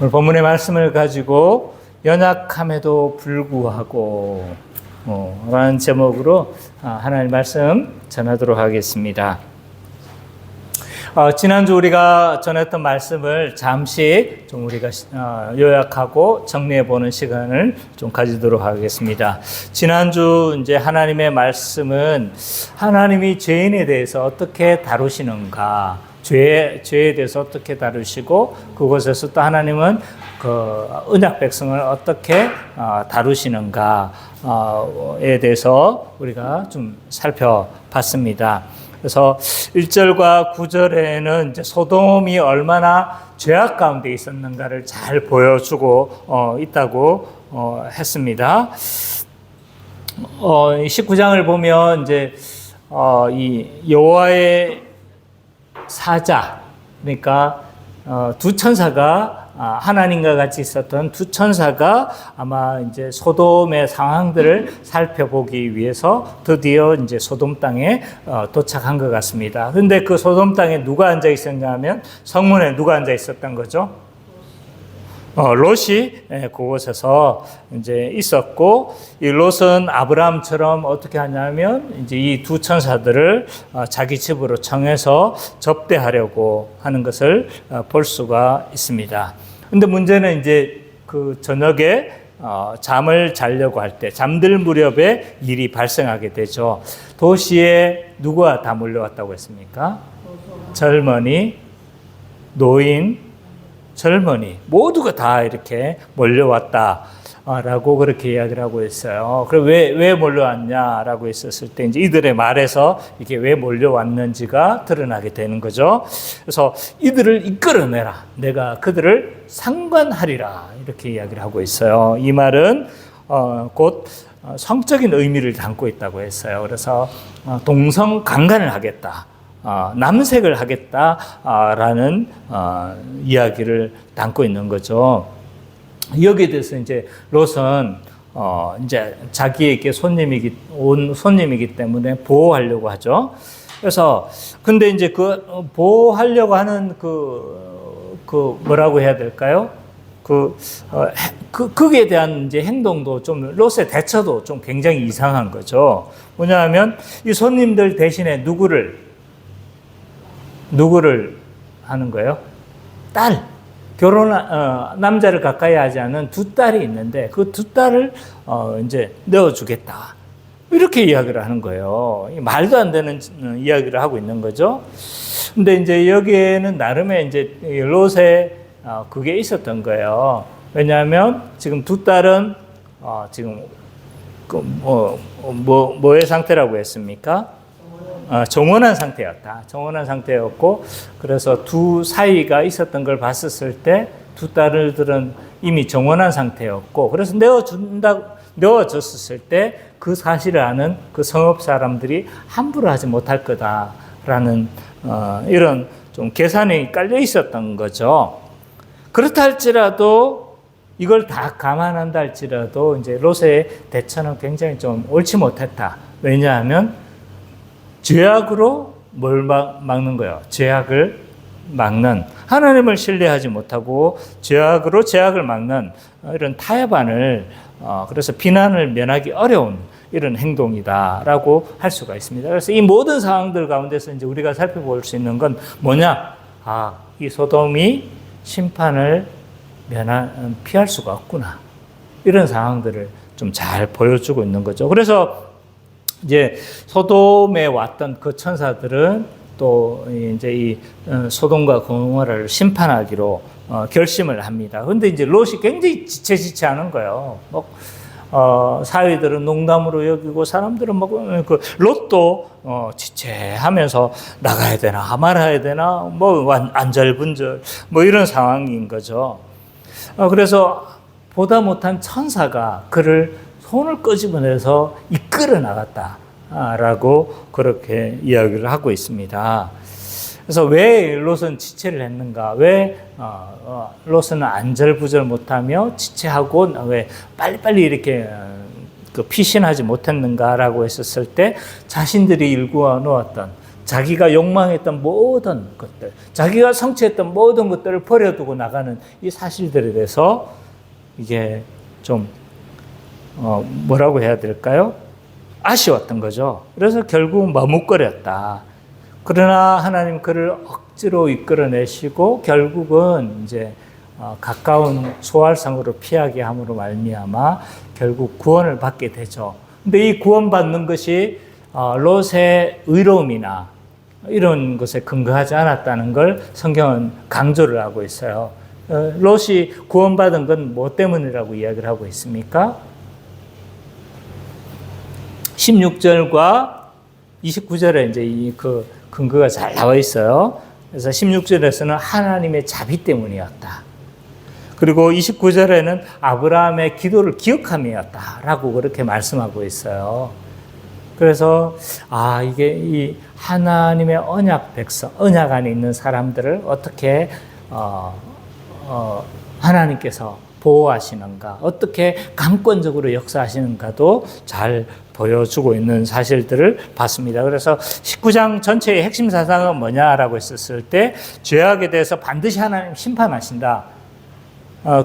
오늘 본문의 말씀을 가지고 연약함에도 불구하고 라는 제목으로 하나님 말씀 전하도록 하겠습니다. 지난주 우리가 전했던 말씀을 잠시 좀 우리가 요약하고 정리해 보는 시간을 좀 가지도록 하겠습니다. 지난주 이제 하나님의 말씀은 하나님이 죄인에 대해서 어떻게 다루시는가, 죄에 대해서 어떻게 다루시고 그곳에서 또 하나님은 그 언약 백성을 어떻게 다루시는가에 대해서 우리가 좀 살펴봤습니다. 그래서 1절과 9절에는 이제 소돔이 얼마나 죄악 가운데 있었는가를 잘 보여주고 있다고 했습니다. 19장을 보면 이제 이 여호와의 사자, 그러니까 두 천사가 하나님과 같이 있었던 두 천사가 아마 이제 소돔의 상황들을 살펴보기 위해서 드디어 이제 소돔 땅에 도착한 것 같습니다. 그런데 그 소돔 땅에 누가 앉아 있었냐 하면 성문에 누가 앉아 있었던 거죠? 롯이 그곳에서 이제 있었고, 이 롯은 아브라함처럼 어떻게 하냐면 이제 이 두 천사들을 자기 집으로 청해서 접대하려고 하는 것을 볼 수가 있습니다. 근데 문제는 이제 그 저녁에 잠을 자려고 할 때, 잠들 무렵에 일이 발생하게 되죠. 도시에 누가 다 몰려왔다고 했습니까? 젊은이, 노인, 젊은이 모두가 다 이렇게 몰려왔다라고 그렇게 이야기를 하고 있어요. 그럼 왜 몰려왔냐라고 했었을 때 이제 이들의 말에서 이게 왜 몰려왔는지가 드러나게 되는 거죠. 그래서 이들을 이끌어내라, 내가 그들을 상관하리라, 이렇게 이야기를 하고 있어요. 이 말은 곧 성적인 의미를 담고 있다고 했어요. 그래서 동성 강간을 하겠다, 남색을 하겠다라는 이야기를 담고 있는 거죠. 여기에 대해서 이제 롯은 이제 자기에게 온 손님이기 때문에 보호하려고 하죠. 그래서 근데 이제 그 보호하려고 하는 그 뭐라고 해야 될까요? 거기에 대한 이제 행동도 좀, 롯의 대처도 좀 굉장히 이상한 거죠. 뭐냐면 이 손님들 대신에 누구를 하는 거예요? 딸, 남자를 가까이 하지 않은 두 딸이 있는데 그 두 딸을 이제 넣어주겠다, 이렇게 이야기를 하는 거예요. 말도 안 되는 이야기를 하고 있는 거죠. 근데 이제 여기에는 나름의 이제 롯의 그게 있었던 거예요. 왜냐하면 지금 두 딸은 지금 뭐의 상태라고 했습니까? 정원한 상태였다. 정원한 상태였고, 그래서 두 사이가 있었던 걸 봤었을 때 두 딸들은 이미 정원한 상태였고, 그래서 내어줬을 때 그 사실을 아는 그 성읍 사람들이 함부로 하지 못할 거다라는 이런 좀 계산이 깔려 있었던 거죠. 그렇다 할지라도, 이걸 다 감안한다 할지라도 이제 롯의 대처는 굉장히 좀 옳지 못했다. 왜냐하면 죄악으로 뭘 막는 거예요? 죄악을 막는, 하나님을 신뢰하지 못하고 죄악으로 죄악을 막는 이런 타협안을, 그래서 비난을 면하기 어려운 이런 행동이다라고 할 수가 있습니다. 그래서 이 모든 상황들 가운데서 이제 우리가 살펴볼 수 있는 건 뭐냐? 이 소돔이 심판을 피할 수가 없구나, 이런 상황들을 좀 잘 보여주고 있는 거죠. 그래서 이제 소돔에 왔던 그 천사들은 또 이제 이 소돔과 고모라를 심판하기로 결심을 합니다. 그런데 이제 롯이 굉장히 지체지체하는 거예요. 사위들은 농담으로 여기고 사람들은 그 롯도 지체하면서 나가야 되나 말아야 되나 안절분절 이런 상황인 거죠. 그래서 보다 못한 천사가 그를 손을 끄집어내서 이끌어 나갔다라고 그렇게 이야기를 하고 있습니다. 그래서 왜 롯은 지체를 했는가? 왜 롯은 안절부절 못하며 지체하고 왜 빨리빨리 이렇게 피신하지 못했는가라고 했었을 때 자신들이 일구어 놓았던 자기가 욕망했던 모든 것들, 자기가 성취했던 모든 것들을 버려두고 나가는 이 사실들에 대해서 이게 좀 뭐라고 해야 될까요? 아쉬웠던 거죠. 그래서 결국 머뭇거렸다. 그러나 하나님 그를 억지로 이끌어내시고 결국은 이제 가까운 소알성으로 피하게 함으로 말미암아 결국 구원을 받게 되죠. 근데 이 구원받는 것이 롯의 의로움이나 이런 것에 근거하지 않았다는 걸 성경은 강조를 하고 있어요. 롯이 구원받은 건 뭐 때문이라고 이야기를 하고 있습니까? 16절과 29절에 이제 그 근거가 잘 나와 있어요. 그래서 16절에서는 하나님의 자비 때문이었다. 그리고 29절에는 아브라함의 기도를 기억함이었다라고 그렇게 말씀하고 있어요. 그래서 이게 이 하나님의 언약 백성, 언약 안에 있는 사람들을 어떻게 하나님께서 보호하시는가, 어떻게 강권적으로 역사하시는가도 잘 보여주고 있는 사실들을 봤습니다. 그래서 19장 전체의 핵심 사상은 뭐냐라고 했었을 때 죄악에 대해서 반드시 하나님 심판하신다.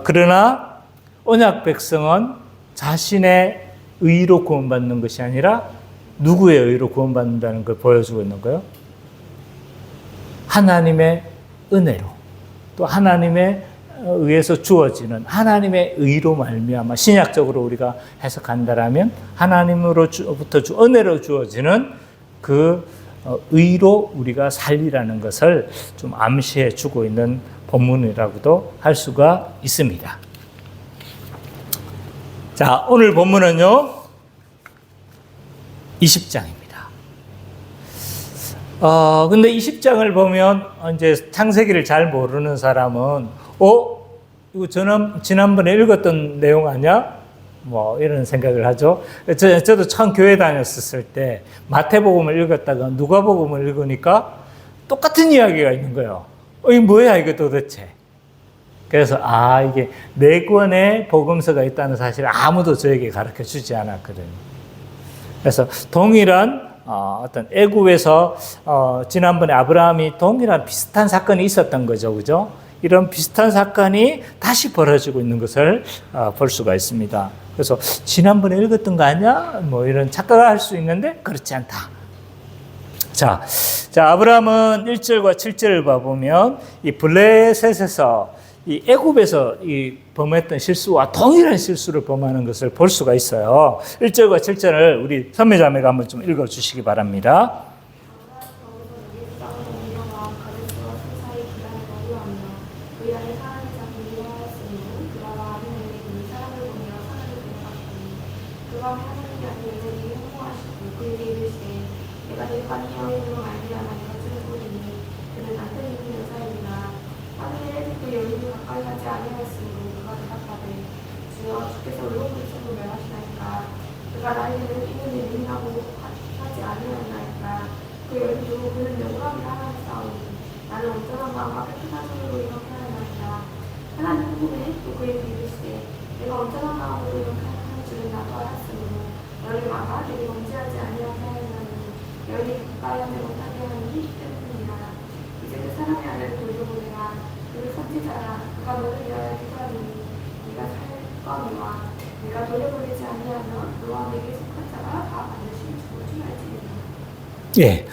그러나 언약 백성은 자신의 의로 구원받는 것이 아니라 누구의 의로 구원받는다는 걸 보여주고 있는 거예요. 하나님의 은혜로, 또 하나님의 의해서 주어지는 하나님의 의로 말미암아 신약적으로 우리가 해석한다라면 하나님으로부터 은혜로 주어지는 그 의로 우리가 살리라는 것을 좀 암시해 주고 있는 본문이라고도 할 수가 있습니다. 자, 오늘 본문은요 20장입니다. 근데 20장을 보면 이제 창세기를 잘 모르는 사람은 이거 지난번에 읽었던 내용 아니야? 뭐 이런 생각을 하죠. 저도 처음 교회 다녔었을 때 마태복음을 읽었다가 누가복음을 읽으니까 똑같은 이야기가 있는 거예요. 이게 뭐야 이거 도대체. 그래서 이게 4권의 복음서가 있다는 사실을 아무도 저에게 가르쳐 주지 않았거든요. 그래서 동일한 어떤 애굽에서 지난번에 아브라함이 동일한 비슷한 사건이 있었던 거죠. 그죠? 이런 비슷한 사건이 다시 벌어지고 있는 것을 볼 수가 있습니다. 그래서 지난번에 읽었던 거 아니야? 뭐 이런 착각을 할 수 있는데 그렇지 않다. 자, 아브라함은 1절과 7절을 봐보면 이 블레셋에서 이 애굽에서 이 범했던 실수와 동일한 실수를 범하는 것을 볼 수가 있어요. 1절과 7절을 우리 선배자매가 한번 좀 읽어주시기 바랍니다. 예.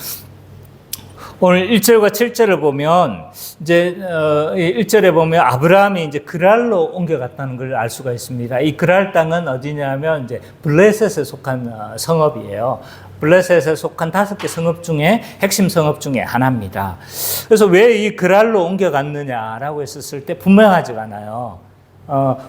오늘 1절과 7절을 보면 이제 1절에 보면 아브라함이 이제 그랄로 옮겨갔다는 걸 알 수가 있습니다. 이 그랄 땅은 어디냐면 이제 블레셋에 속한 성읍이에요. 블레셋에 속한 5개 성읍 중에 핵심 성읍 중에 하나입니다. 그래서 왜 이 그랄로 옮겨갔느냐라고 했었을 때 분명하지가 않아요.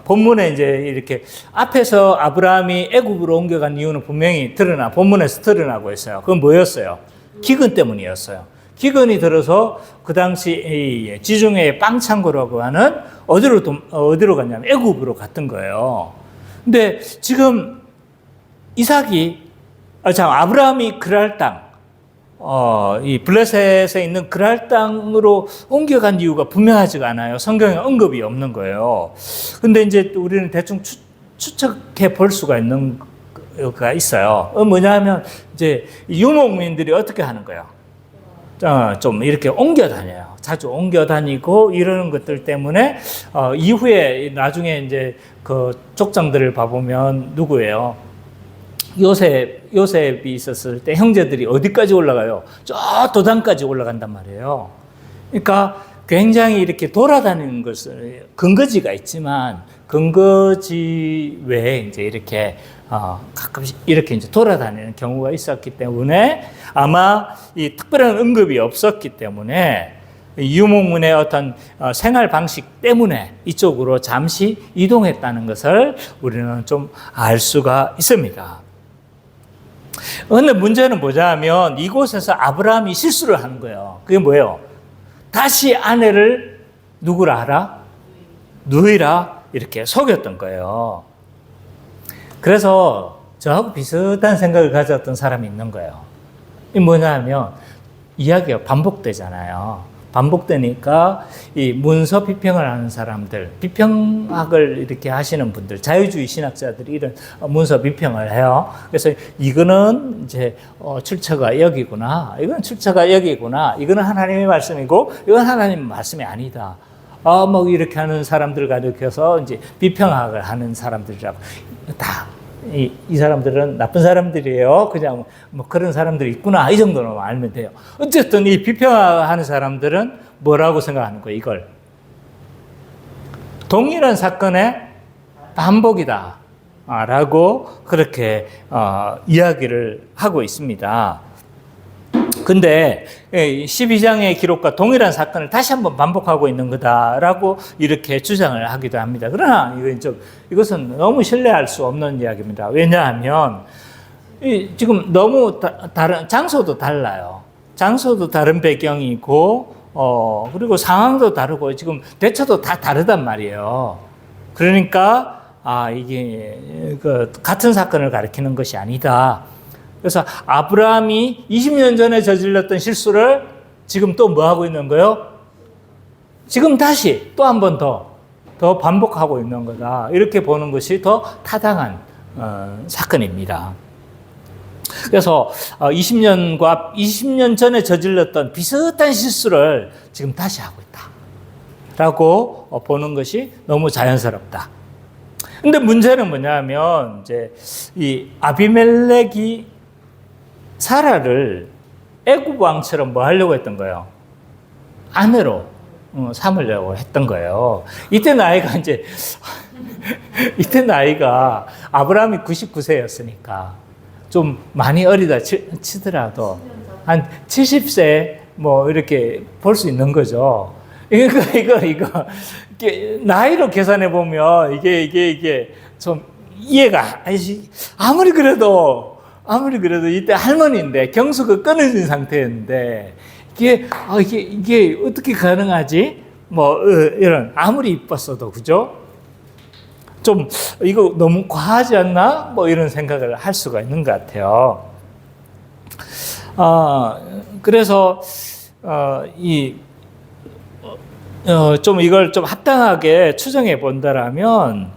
본문에 이제 이렇게 앞에서 아브라함이 애굽으로 옮겨간 이유는 분명히 본문에서 드러나고 있어요. 그건 뭐였어요? 기근 때문이었어요. 기근이 들어서 그 당시 지중해의 빵창고라고 하는 어디로 갔냐면 애굽으로 갔던 거예요. 근데 지금 아브라함이 그랄 땅, 이 블레셋에 있는 그랄 땅으로 옮겨간 이유가 분명하지가 않아요. 성경에 언급이 없는 거예요. 근데 이제 우리는 대충 추측해 볼 수가 있는 거가 있어요. 뭐냐면 이제 유목민들이 어떻게 하는 거예요? 좀 이렇게 옮겨 다녀요. 자주 옮겨 다니고 이러는 것들 때문에 이후에 나중에 이제 그 족장들을 봐보면 누구예요? 요셉이 있었을 때 형제들이 어디까지 올라가요? 저 도단까지 올라간단 말이에요. 그러니까 굉장히 이렇게 돌아다니는 것을 근거지가 있지만 근거지 외에 이제 이렇게 가끔씩 이렇게 이제 돌아다니는 경우가 있었기 때문에 아마 이 특별한 언급이 없었기 때문에 유목문의 어떤 생활 방식 때문에 이쪽으로 잠시 이동했다는 것을 우리는 좀 알 수가 있습니다. 그런데 문제는 뭐냐면 이곳에서 아브라함이 실수를 하는 거예요. 그게 뭐예요? 다시 아내를 누구라 하라? 누이라 이렇게 속였던 거예요. 그래서 저하고 비슷한 생각을 가졌던 사람이 있는 거예요. 이 뭐냐면 이야기가 반복되잖아요. 반복되니까 이 문서 비평을 하는 사람들, 비평학을 이렇게 하시는 분들, 자유주의 신학자들이 이런 문서 비평을 해요. 그래서 이거는 이제 출처가 여기구나, 이건 출처가 여기구나, 이거는 하나님의 말씀이고, 이건 하나님의 말씀이 아니다. 뭐 이렇게 하는 사람들 가리켜서 이제 비평학을 하는 사람들이라고 다. 이 사람들은 나쁜 사람들이에요. 그냥 뭐 그런 사람들이 있구나. 이 정도는 알면 돼요. 어쨌든 이 비평하는 사람들은 뭐라고 생각하는 거예요? 이걸. 동일한 사건의 반복이다. 라고 그렇게 이야기를 하고 있습니다. 근데 12장의 기록과 동일한 사건을 다시 한번 반복하고 있는 거다라고 이렇게 주장을 하기도 합니다. 그러나 이것은 너무 신뢰할 수 없는 이야기입니다. 왜냐하면 지금 너무 다른 장소도 달라요. 장소도 다른 배경이고 그리고 상황도 다르고 지금 대처도 다 다르단 말이에요. 그러니까 이게 같은 사건을 가리키는 것이 아니다. 그래서 아브라함이 20년 전에 저질렀던 실수를 지금 또 뭐 하고 있는 거예요? 지금 다시 또 한 번 더 반복하고 있는 거다. 이렇게 보는 것이 더 타당한 사건입니다. 그래서 20년 전에 저질렀던 비슷한 실수를 지금 다시 하고 있다라고 보는 것이 너무 자연스럽다. 근데 문제는 뭐냐면 이제 이 아비멜렉이 사라를 애굽 왕처럼 뭐 하려고 했던 거예요? 아내로 삼으려고 했던 거예요. 이때 나이가 아브라함이 99세였으니까 좀 많이 어리다 치더라도 한 70세 뭐 이렇게 볼 수 있는 거죠. 이거 나이로 계산해 보면 이게 좀 이해가 아무리 그래도 이때 할머니인데 경수가 끊어진 상태였는데 이게 어떻게 가능하지? 뭐 이런 아무리 이뻤어도 그죠? 좀 이거 너무 과하지 않나? 뭐 이런 생각을 할 수가 있는 것 같아요. 그래서 좀 이걸 좀 합당하게 추정해 본다라면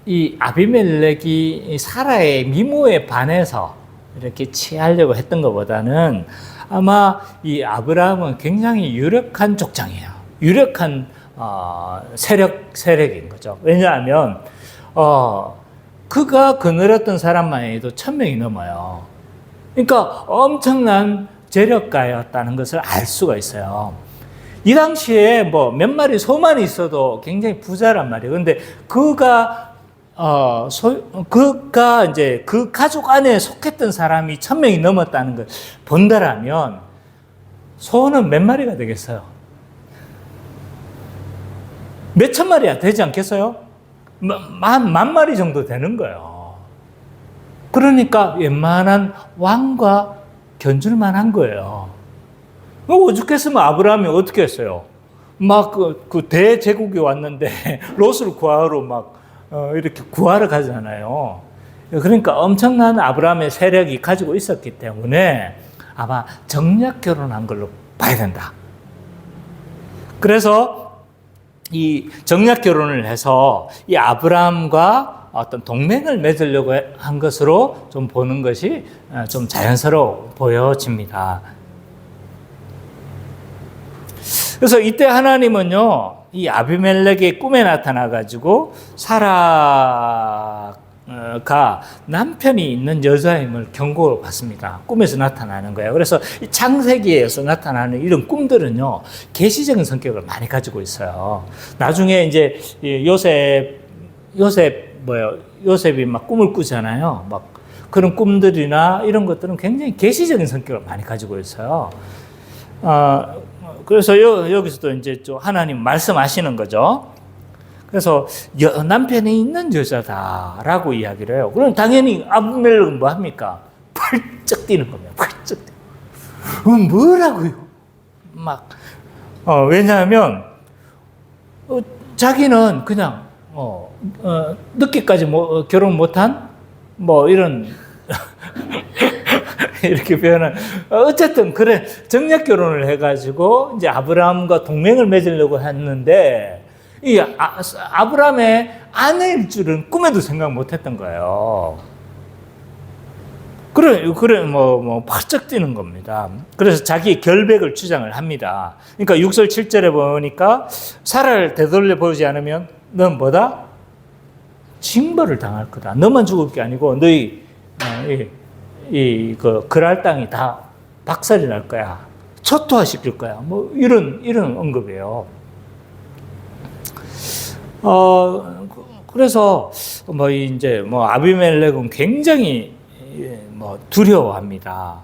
이 아비멜렉이 사라의 미모에 반해서 이렇게 취하려고 했던 것보다는 아마 이 아브라함은 굉장히 유력한 족장이에요. 유력한 세력인 거죠. 왜냐하면 그가 거느렸던 사람만 해도 1000명이 넘어요. 그러니까 엄청난 재력가였다는 것을 알 수가 있어요. 이 당시에 뭐 몇 마리 소만 있어도 굉장히 부자란 말이에요. 근데 그가 이제 그 가족 안에 속했던 사람이 1000명이 넘었다는 걸 본다라면 소는 몇 마리가 되겠어요? 몇천 마리야 되지 않겠어요? 만 마리 정도 되는 거예요. 그러니까 웬만한 왕과 견줄만한 거예요. 오죽했으면 아브라함이 어떻게 했어요? 막 그 대제국이 왔는데 롯을 구하러 이렇게 구하러 가잖아요. 그러니까 엄청난 아브라함의 세력이 가지고 있었기 때문에 아마 정략 결혼한 걸로 봐야 된다. 그래서 이 정략 결혼을 해서 이 아브라함과 어떤 동맹을 맺으려고 한 것으로 좀 보는 것이 좀 자연스러워 보여집니다. 그래서 이때 하나님은요, 이 아비멜렉의 꿈에 나타나가지고 사라가 남편이 있는 여자임을 경고를 받습니다. 꿈에서 나타나는 거예요. 그래서 이 창세기에서 나타나는 이런 꿈들은요, 계시적인 성격을 많이 가지고 있어요. 나중에 이제 요셉이 막 꿈을 꾸잖아요. 막 그런 꿈들이나 이런 것들은 굉장히 계시적인 성격을 많이 가지고 있어요. 그래서 여기서도 이제 좀 하나님 말씀하시는 거죠. 그래서 남편이 있는 여자다라고 이야기를 해요. 그럼 당연히 아비멜렉은 뭐 합니까? 펄쩍 뛰는 겁니다. 펄쩍 뛰는. 뭐라고요? 막 왜냐하면 자기는 그냥 늦게까지 결혼 못한 이런 이렇게 표현은 어쨌든 그래 정략 결혼을 해가지고 이제 아브라함과 동맹을 맺으려고 했는데 이 아브라함의 아내일 줄은 꿈에도 생각 못했던 거예요. 그래 바짝 뛰는 겁니다. 그래서 자기 결백을 주장을 합니다. 그러니까 6절 7절에 보니까 사라를 되돌려 보지 않으면 넌 뭐다? 징벌을 당할 거다. 너만 죽을 게 아니고 너희 그랄 땅이 다 박살이 날 거야. 초토화시킬 거야. 이런 언급이에요. 그래서 아비멜렉은 굉장히 두려워합니다.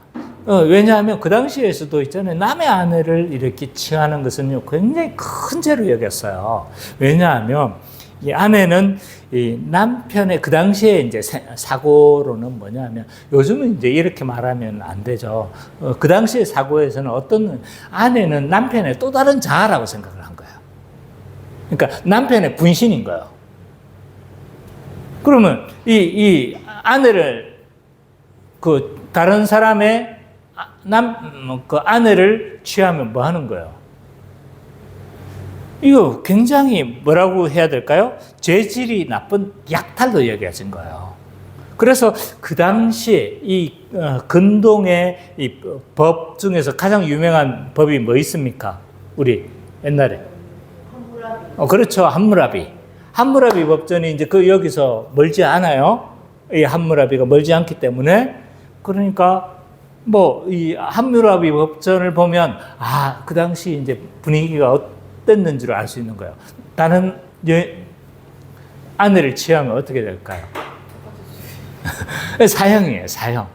왜냐하면 그 당시에서도 있잖아요. 남의 아내를 이렇게 취하는 것은 굉장히 큰 죄로 여겼어요. 왜냐하면 이 아내는 이 남편의 그 당시에 이제 사고로는 뭐냐면 요즘은 이제 이렇게 말하면 안 되죠. 그 당시의 사고에서는 어떤 아내는 남편의 또 다른 자아라고 생각을 한 거예요. 그러니까 남편의 분신인 거예요. 그러면 이 아내를 다른 사람의 그 아내를 취하면 뭐 하는 거예요? 이거 굉장히 뭐라고 해야 될까요? 죄질이 나쁜 약탈도 여겨진 거예요. 그래서 그 당시에 이 근동의 이 법 중에서 가장 유명한 법이 뭐 있습니까? 우리 옛날에. 그렇죠. 함무라비. 함무라비 법전이 이제 여기서 멀지 않아요. 이 함무라비가 멀지 않기 때문에 그러니까 이 함무라비 법전을 보면 그 당시 이제 분위기가 어땠는지를 알 수 있는 거예요. 다른 아내를 취하면 어떻게 될까요? 사형이에요, 사형.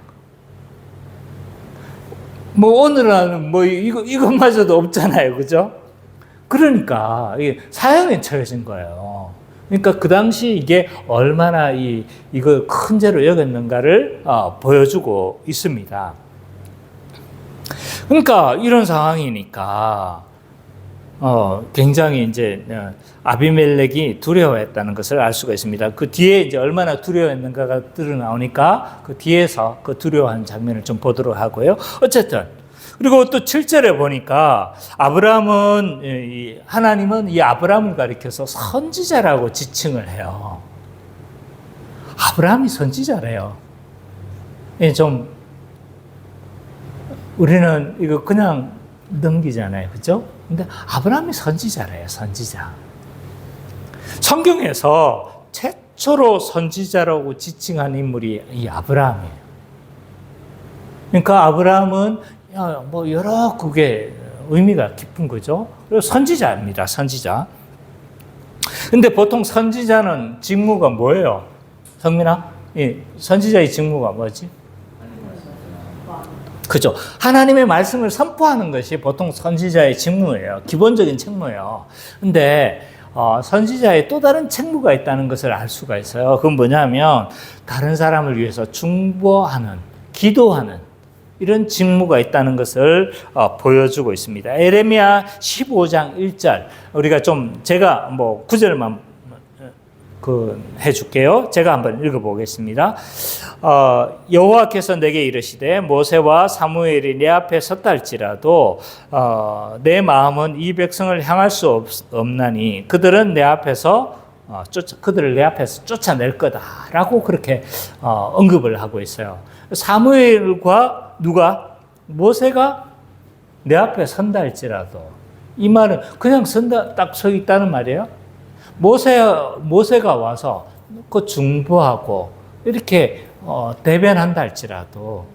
오늘은 이것마저도 없잖아요, 그죠? 그러니까 사형에 처해진 거예요. 그러니까 그 당시 이게 얼마나 이걸 큰 죄로 여겼는가를 보여주고 있습니다. 그러니까 이런 상황이니까 굉장히 이제 아비멜렉이 두려워했다는 것을 알 수가 있습니다. 그 뒤에 이제 얼마나 두려워했는가가 드러나오니까 그 뒤에서 그 두려워하는 장면을 좀 보도록 하고요. 어쨌든 그리고 또 7절에 보니까 하나님은 이 아브라함을 가리켜서 선지자라고 지칭을 해요. 아브라함이 선지자래요. 우리는 이거 그냥 넘기잖아요. 그죠? 근데 아브라함이 선지자래요. 선지자. 성경에서 최초로 선지자라고 지칭한 인물이 이 아브라함이에요. 그러니까 아브라함은 여러 그게 의미가 깊은 거죠. 그리고 선지자입니다. 선지자. 근데 보통 선지자는 직무가 뭐예요? 성민아? 선지자의 직무가 뭐지? 그죠. 하나님의 말씀을 선포하는 것이 보통 선지자의 직무예요. 기본적인 책무예요. 근데 선지자의 또 다른 책무가 있다는 것을 알 수가 있어요. 그건 뭐냐면 다른 사람을 위해서 중보하는, 기도하는 이런 직무가 있다는 것을 보여주고 있습니다. 에레미야 15장 1절 우리가 제가 9절만 해줄게요. 제가 한번 읽어보겠습니다. 여호와께서 내게 이르시되 모세와 사무엘이 내 앞에 섰다 할지라도 내 마음은 이 백성을 향할 수 없나니 그들을 내 앞에서 쫓아낼 거다라고 그렇게 언급을 하고 있어요. 사무엘과 모세가 내 앞에 선다 할지라도 이 말은 그냥 선다, 딱 서 있다는 말이에요. 모세가 와서 그 중보하고 이렇게 대변한다 할지라도,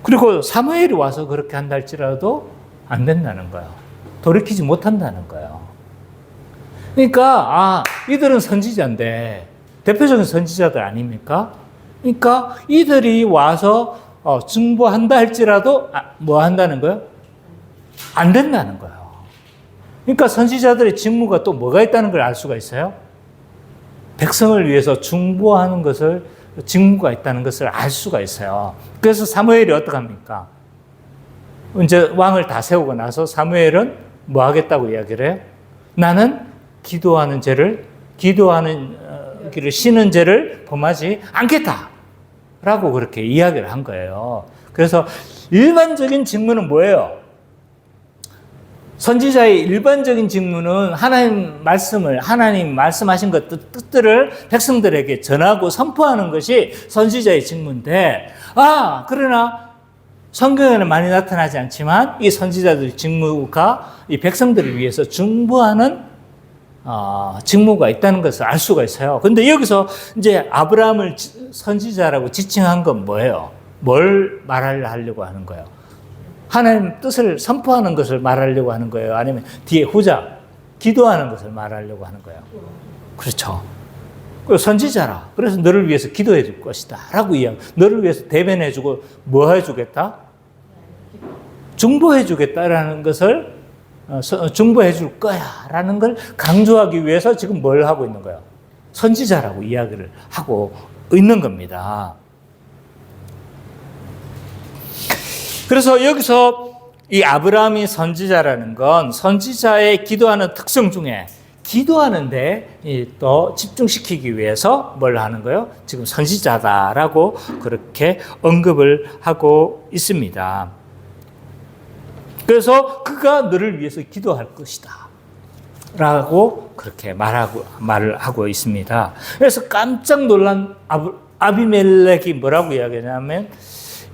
그리고 사무엘이 와서 그렇게 한다 할지라도 안 된다는 거예요. 돌이키지 못한다는 거예요. 그러니까 이들은 선지자인데, 대표적인 선지자들 아닙니까? 그러니까 이들이 와서 중보한다 할지라도 뭐 한다는 거예요? 안 된다는 거예요. 그러니까 선지자들의 직무가 또 뭐가 있다는 걸 알 수가 있어요? 백성을 위해서 중보하는 것을, 직무가 있다는 것을 알 수가 있어요. 그래서 사무엘이 어떡합니까? 이제 왕을 다 세우고 나서 사무엘은 뭐 하겠다고 이야기를 해요? 나는 기도하는 길을 쉬는 죄를 범하지 않겠다 라고 그렇게 이야기를 한 거예요. 그래서 일반적인 직무는 뭐예요? 선지자의 일반적인 직무는 하나님 말씀하신 것 뜻들을 백성들에게 전하고 선포하는 것이 선지자의 직무인데, 그러나 성경에는 많이 나타나지 않지만 이 선지자들의 직무가 이 백성들을 위해서 중보하는 직무가 있다는 것을 알 수가 있어요. 근데 여기서 이제 아브라함을 선지자라고 지칭한 건 뭐예요? 뭘 말하려고 하는 거예요? 하나님 뜻을 선포하는 것을 말하려고 하는 거예요? 아니면 뒤에 후자, 기도하는 것을 말하려고 하는 거예요? 그렇죠. 선지자라. 그래서 너를 위해서 기도해 줄 것이다 라고 이야기. 너를 위해서 대변해 주고 뭐 해 주겠다? 중보해 주겠다라는 것을, 중보해 줄 거야 라는 걸 강조하기 위해서 지금 뭘 하고 있는 거예요? 선지자라고 이야기를 하고 있는 겁니다. 그래서 여기서 이 아브라함이 선지자라는 건 선지자의 기도하는 특성 중에 기도하는데 또 집중시키기 위해서 뭘 하는 거예요? 지금 선지자다라고 그렇게 언급을 하고 있습니다. 그래서 그가 너를 위해서 기도할 것이다 라고 그렇게 말을 하고 있습니다. 그래서 깜짝 놀란 아비멜렉이 뭐라고 이야기하냐면,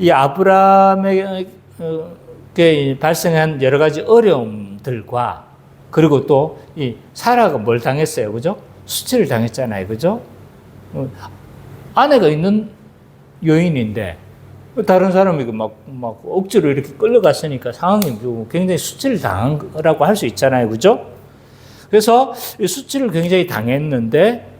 이 아브라함에게 발생한 여러 가지 어려움들과, 그리고 또 이 사라가 뭘 당했어요, 그죠? 수치를 당했잖아요, 그죠? 아내가 있는 여인인데 다른 사람이 막 억지로 이렇게 끌려갔으니까 상황이 굉장히 수치를 당한 거라고 할 수 있잖아요, 그죠? 그래서 이 수치를 굉장히 당했는데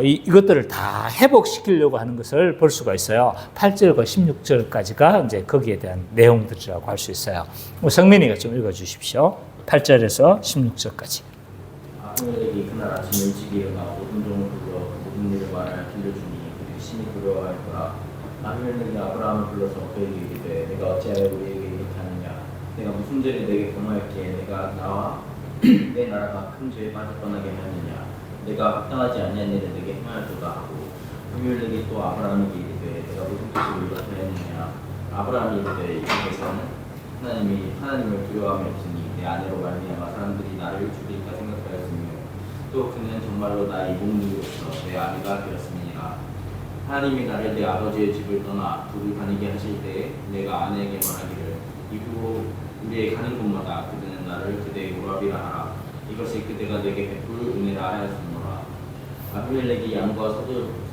이것들을 다 회복시키려고 하는 것을 볼 수가 있어요. 8절과 16절까지가 이제 거기에 대한 내용들이라고 할 수 있어요. 성민이가 좀 읽어주십시오. 8절에서 16절까지. 아브멜렉이 그날 아침 일찍 일어나 모든 종을 불러 모든 일을 말하여 들려주니 그들이 심히 두려워할 거라. 아브멜렉이 아브라함을 불러서 그에게 이르되 내가 어찌하여 우리에게 이렇게 하느냐? 내가 무슨 죄를 내게 범하였기에 내가 나와 내 나라가 큰 죄에 빠져 떠나게 하느냐? 내가 합당하지 아니한 일을 내게 행하였도다 하고, 아비멜렉이 또 아브라함에게 이르되 내가 무슨 뜻으로 이렇게 하였느냐? 아브라함이 이르되 이곳에서는 하나님을 두려워함이 없으니 내 아내로 말미암아 사람들이 나를 죽일까 생각하였으며, 또 그는 정말로 나의 이복누이로서 내 아내가 되었음이니라. 하나님이 나를 내 아버지의 집을 떠나 둘을 다니게 하실 때에 내가 아내에게 말하기를 이후로 우리의 가는 곳마다 그들은 나를 그대의 오라비라 하라. 이것이 그대가 내게 베풀 은혜라 하였으므로. 아비멜렉이 양과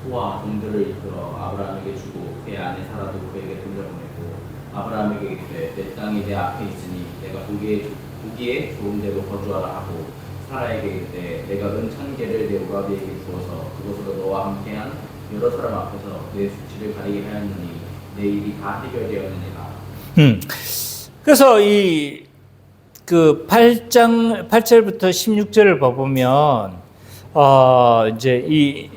소와 종들을 이끌어 아브라함에게 주고 그의 아내 사라도 그에게 돌려보내고, 아브라함에게 이르되 내 땅이 내 앞에 있으니 내가 보기에 좋은 데로 거주하라 하고, 사라에게 이르되 내가 은 1000개를 내 오라비에게 주어서 그곳으로 너와 함께한 여러 사람 앞에서 내 수치를 가리게 하였느니 내 일이 다 해결되었느니라. 그래서 그 8절부터 16절을 보면, 이제 이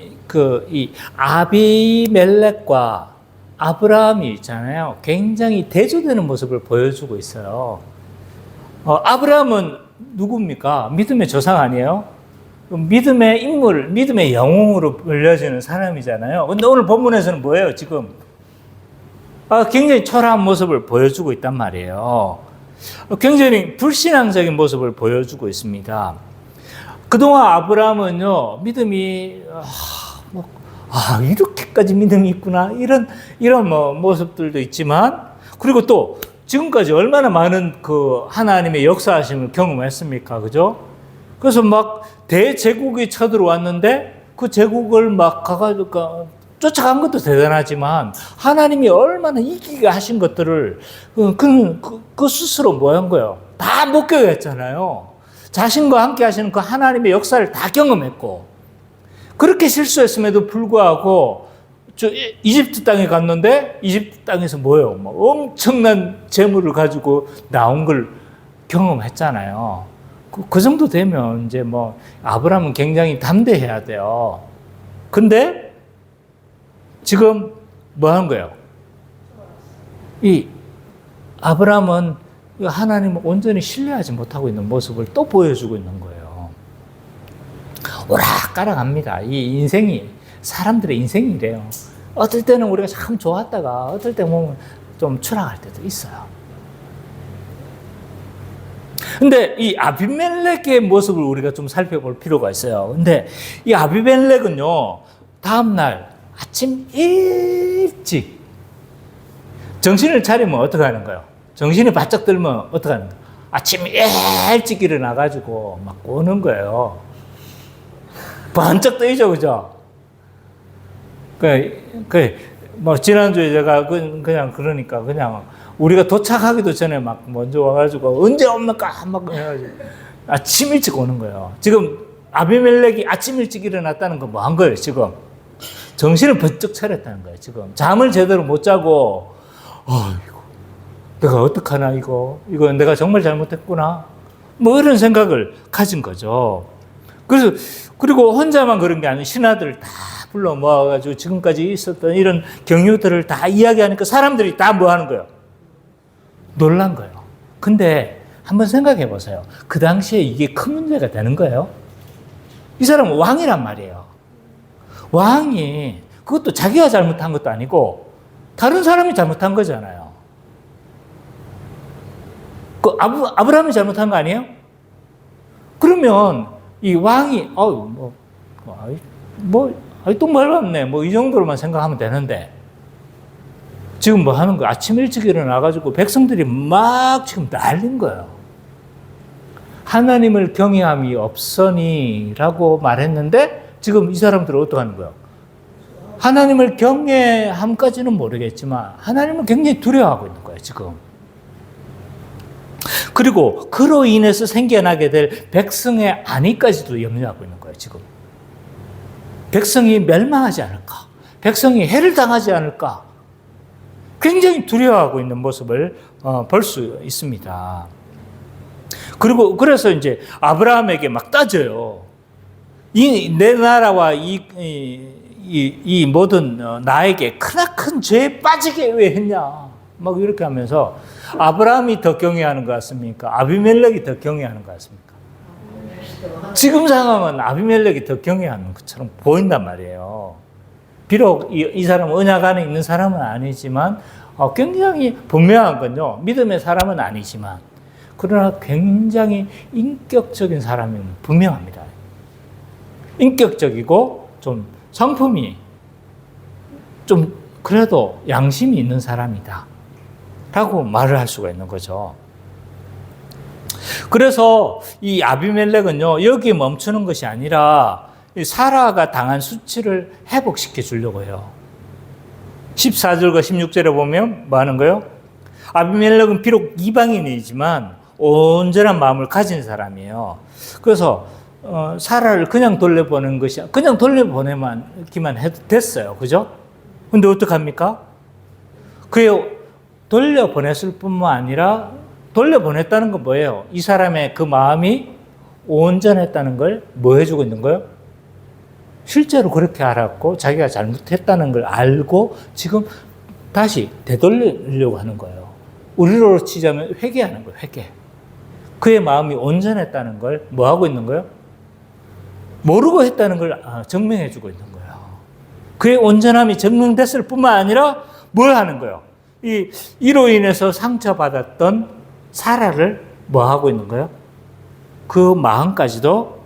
아비멜렉과 아브라함이 있잖아요. 굉장히 대조되는 모습을 보여주고 있어요. 아브라함은 누굽니까? 믿음의 조상 아니에요? 믿음의 인물, 믿음의 영웅으로 불려지는 사람이잖아요. 근데 오늘 본문에서는 뭐예요, 지금? 굉장히 초라한 모습을 보여주고 있단 말이에요. 굉장히 불신앙적인 모습을 보여주고 있습니다. 그동안 아브라함은요, 믿음이, 이렇게까지 믿음이 있구나. 이런 모습들도 있지만, 그리고 또 지금까지 얼마나 많은 그 하나님의 역사하심을 경험했습니까? 그죠? 그래서 막 대제국이 쳐들어왔는데 그 제국을 막 가가지고 쫓아간 것도 대단하지만 하나님이 얼마나 이기게 하신 것들을 그 스스로 뭐 한 거예요? 다 목격했잖아요. 자신과 함께 하시는 그 하나님의 역사를 다 경험했고, 그렇게 실수했음에도 불구하고 이집트 땅에 갔는데 이집트 땅에서 뭐예요? 뭐 엄청난 재물을 가지고 나온 걸 경험했잖아요. 그 정도 되면 이제 뭐 아브라함은 굉장히 담대해야 돼요. 근데 지금 뭐 하는 거예요? 이 아브라함은 하나님을 온전히 신뢰하지 못하고 있는 모습을 또 보여주고 있는 거예요. 오락가락합니다. 이 인생이, 사람들의 인생이 이래요. 어떨 때는 우리가 참 좋았다가 어떨 때 보면 좀 추락할 때도 있어요. 근데 이 아비멜렉의 모습을 우리가 좀 살펴볼 필요가 있어요. 근데 이 아비멜렉은요, 다음날 아침 일찍 정신을 차리면 어떻게 하는 거예요? 정신이 바짝 들면 어떻게 하는 거예요? 아침 일찍 일어나가지고 막 오는 거예요. 번쩍 뜨이죠, 그죠? 뭐, 지난주에 제가 그냥 그러니까 그냥 우리가 도착하기도 전에 막 먼저 와가지고 언제 옵니까? 막 해가지고 아침 일찍 오는 거예요. 지금 아비멜렉이 아침 일찍 일어났다는 건 뭐 한 거예요, 지금? 정신을 번쩍 차렸다는 거예요, 지금. 잠을 제대로 못 자고, 이거, 내가 어떡하나, 이거 내가 정말 잘못했구나. 뭐 이런 생각을 가진 거죠. 그리고 혼자만 그런 게 아니고 신하들을 다 불러 모아가지고 지금까지 있었던 이런 경유들을 다 이야기하니까 사람들이 다 뭐 하는 거예요? 놀란 거예요. 근데 한번 생각해 보세요. 그 당시에 이게 큰 문제가 되는 거예요. 이 사람은 왕이란 말이에요. 왕이 그것도 자기가 잘못한 것도 아니고 다른 사람이 잘못한 거잖아요. 그 아브라함이 잘못한 거 아니에요? 그러면 이 왕이 똥 밟았네 뭐 이 정도로만 생각하면 되는데 지금 뭐 하는 거야? 아침 일찍 일어나가지고 백성들이 막 지금 난린 거예요. 하나님을 경외함이 없으니 라고 말했는데 지금 이 사람들은 어떻게 하는 거예요? 하나님을 경외함까지는 모르겠지만 하나님을 굉장히 두려워하고 있는 거예요, 지금. 그리고 그로 인해서 생겨나게 될 백성의 안위까지도 염려하고 있는 거예요, 지금. 백성이 멸망하지 않을까? 백성이 해를 당하지 않을까? 굉장히 두려워하고 있는 모습을 볼 수 있습니다. 그래서 이제 아브라함에게 막 따져요. 내 나라와 이 모든 나에게 크나큰 죄에 빠지게 왜 했냐? 막 이렇게 하면서 아브라함이 더 경외하는 것 같습니까? 아비멜렉이 더 경외하는 것 같습니까? 지금 상황은 아비멜렉이 더 경외하는 것처럼 보인단 말이에요. 비록 이 사람은 언약 안에 있는 사람은 아니지만 굉장히 분명한 건요. 믿음의 사람은 아니지만 그러나 굉장히 인격적인 사람은 분명합니다. 인격적이고 좀 성품이 좀 그래도 양심이 있는 사람이다 라고 말을 할 수가 있는 거죠. 그래서 이 아비멜렉은요, 여기에 멈추는 것이 아니라 사라가 당한 수치를 회복시켜 주려고 해요. 14절과 16절에 보면 뭐 하는 거예요? 아비멜렉은 비록 이방인이지만 온전한 마음을 가진 사람이에요. 그래서 사라를 그냥 돌려보낸 것이 그냥 돌려보내기만 해도 됐어요. 그죠? 근데 어떡합니까? 그에 돌려보냈을 뿐만 아니라 돌려보냈다는 건 뭐예요? 이 사람의 그 마음이 온전했다는 걸 뭐 해주고 있는 거예요? 실제로 그렇게 알았고 자기가 잘못했다는 걸 알고 지금 다시 되돌리려고 하는 거예요. 우리로 치자면 회개하는 거예요. 회개. 그의 마음이 온전했다는 걸 뭐 하고 있는 거예요? 모르고 했다는 걸 증명해 주고 있는 거예요. 그의 온전함이 증명됐을 뿐만 아니라 뭘 하는 거예요? 이로 인해서 상처받았던 사라를 뭐 하고 있는 거예요? 그 마음까지도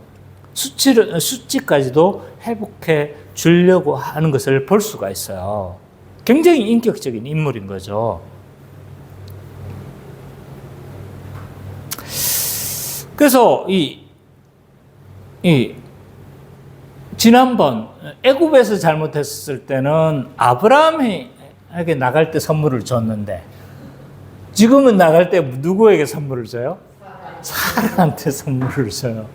수치까지도 회복해 주려고 하는 것을 볼 수가 있어요. 굉장히 인격적인 인물인 거죠. 그래서 지난번 애굽에서 잘못했을 때는 아브라함에게 나갈 때 선물을 줬는데 지금은 나갈 때 누구에게 선물을 줘요? 사라한테 선물을 줘요.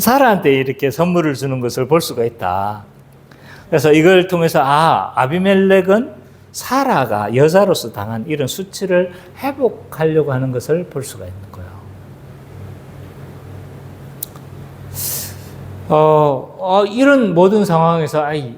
사라한테 이렇게 선물을 주는 것을 볼 수가 있다. 그래서 이걸 통해서 아비멜렉은 사라가 여자로서 당한 이런 수치를 회복하려고 하는 것을 볼 수가 있는 거예요. 이런 모든 상황에서 이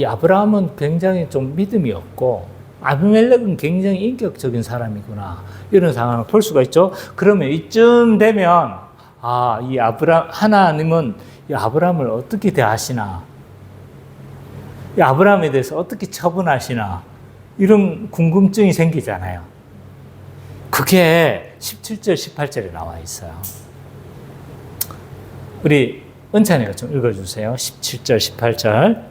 아브라함은 굉장히 좀 믿음이 없고 아비멜렉은 굉장히 인격적인 사람이구나 이런 상황을 볼 수가 있죠. 그러면 이쯤 되면 하나님은 이 아브라함을 어떻게 대하시나, 이 아브라함에 대해서 어떻게 처분하시나 이런 궁금증이 생기잖아요. 그게 17절, 18절에 나와 있어요. 우리 은찬이가 좀 읽어주세요. 17절, 18절.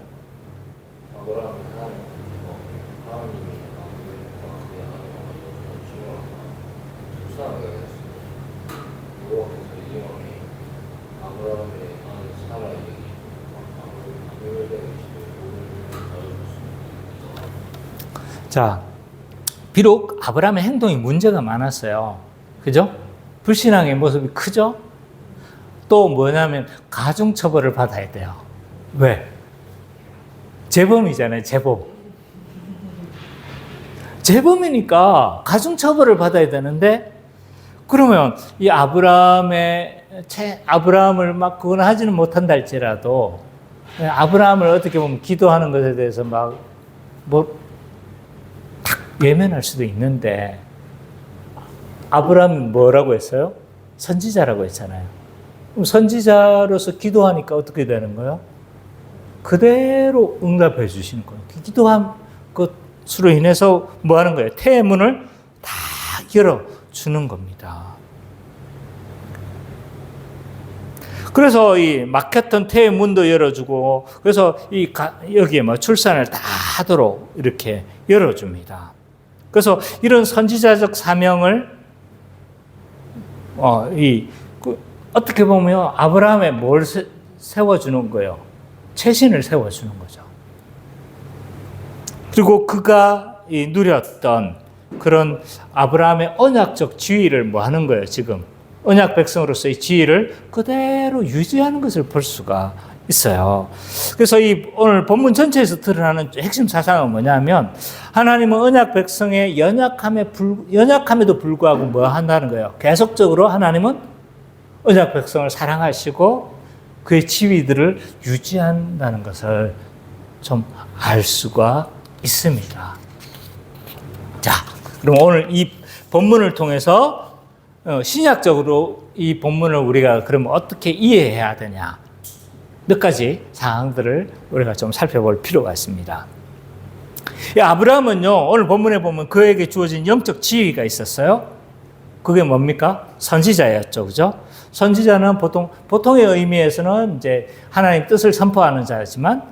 자, 비록 아브라함의 행동이 문제가 많았어요. 그죠? 불신앙의 모습이 크죠? 또 뭐냐면 가중처벌을 받아야 돼요. 왜? 재범이잖아요, 재범. 재범이니까 가중처벌을 받아야 되는데 그러면 이 아브라함을 막 그건 하지는 못한다 할지라도 아브라함을 어떻게 보면 기도하는 것에 대해서 외면할 수도 있는데 아브라함이 뭐라고 했어요? 선지자라고 했잖아요. 그럼 선지자로서 기도하니까 어떻게 되는 거예요? 그대로 응답해 주시는 거예요. 기도한 것으로 인해서 뭐 하는 거예요? 태의 문을 다 열어주는 겁니다. 그래서 이 막혔던 태의 문도 열어주고, 그래서 여기에 출산을 다 하도록 이렇게 열어줍니다. 그래서 이런 선지자적 사명을 어떻게 보면 아브라함에 뭘 세워주는 거예요? 최신을 세워주는 거죠. 그리고 그가 누렸던 그런 아브라함의 언약적 지위를 뭐 하는 거예요, 지금? 언약 백성으로서의 지위를 그대로 유지하는 것을 볼 수가 있어요. 그래서 오늘 본문 전체에서 드러나는 핵심 사상은 뭐냐면 하나님은 언약 백성의 연약함에도 불구하고 뭐 한다는 거예요. 계속적으로 하나님은 언약 백성을 사랑하시고 그의 지위들을 유지한다는 것을 좀 알 수가 있습니다. 자, 그럼 오늘 이 본문을 통해서 신약적으로 이 본문을 우리가 그러면 어떻게 이해해야 되냐? 몇 가지 사항들을 우리가 좀 살펴볼 필요가 있습니다. 아브라함은요, 오늘 본문에 보면 그에게 주어진 영적 지위가 있었어요. 그게 뭡니까? 선지자였죠. 그죠? 선지자는 보통의 의미에서는 이제 하나님 뜻을 선포하는 자지만,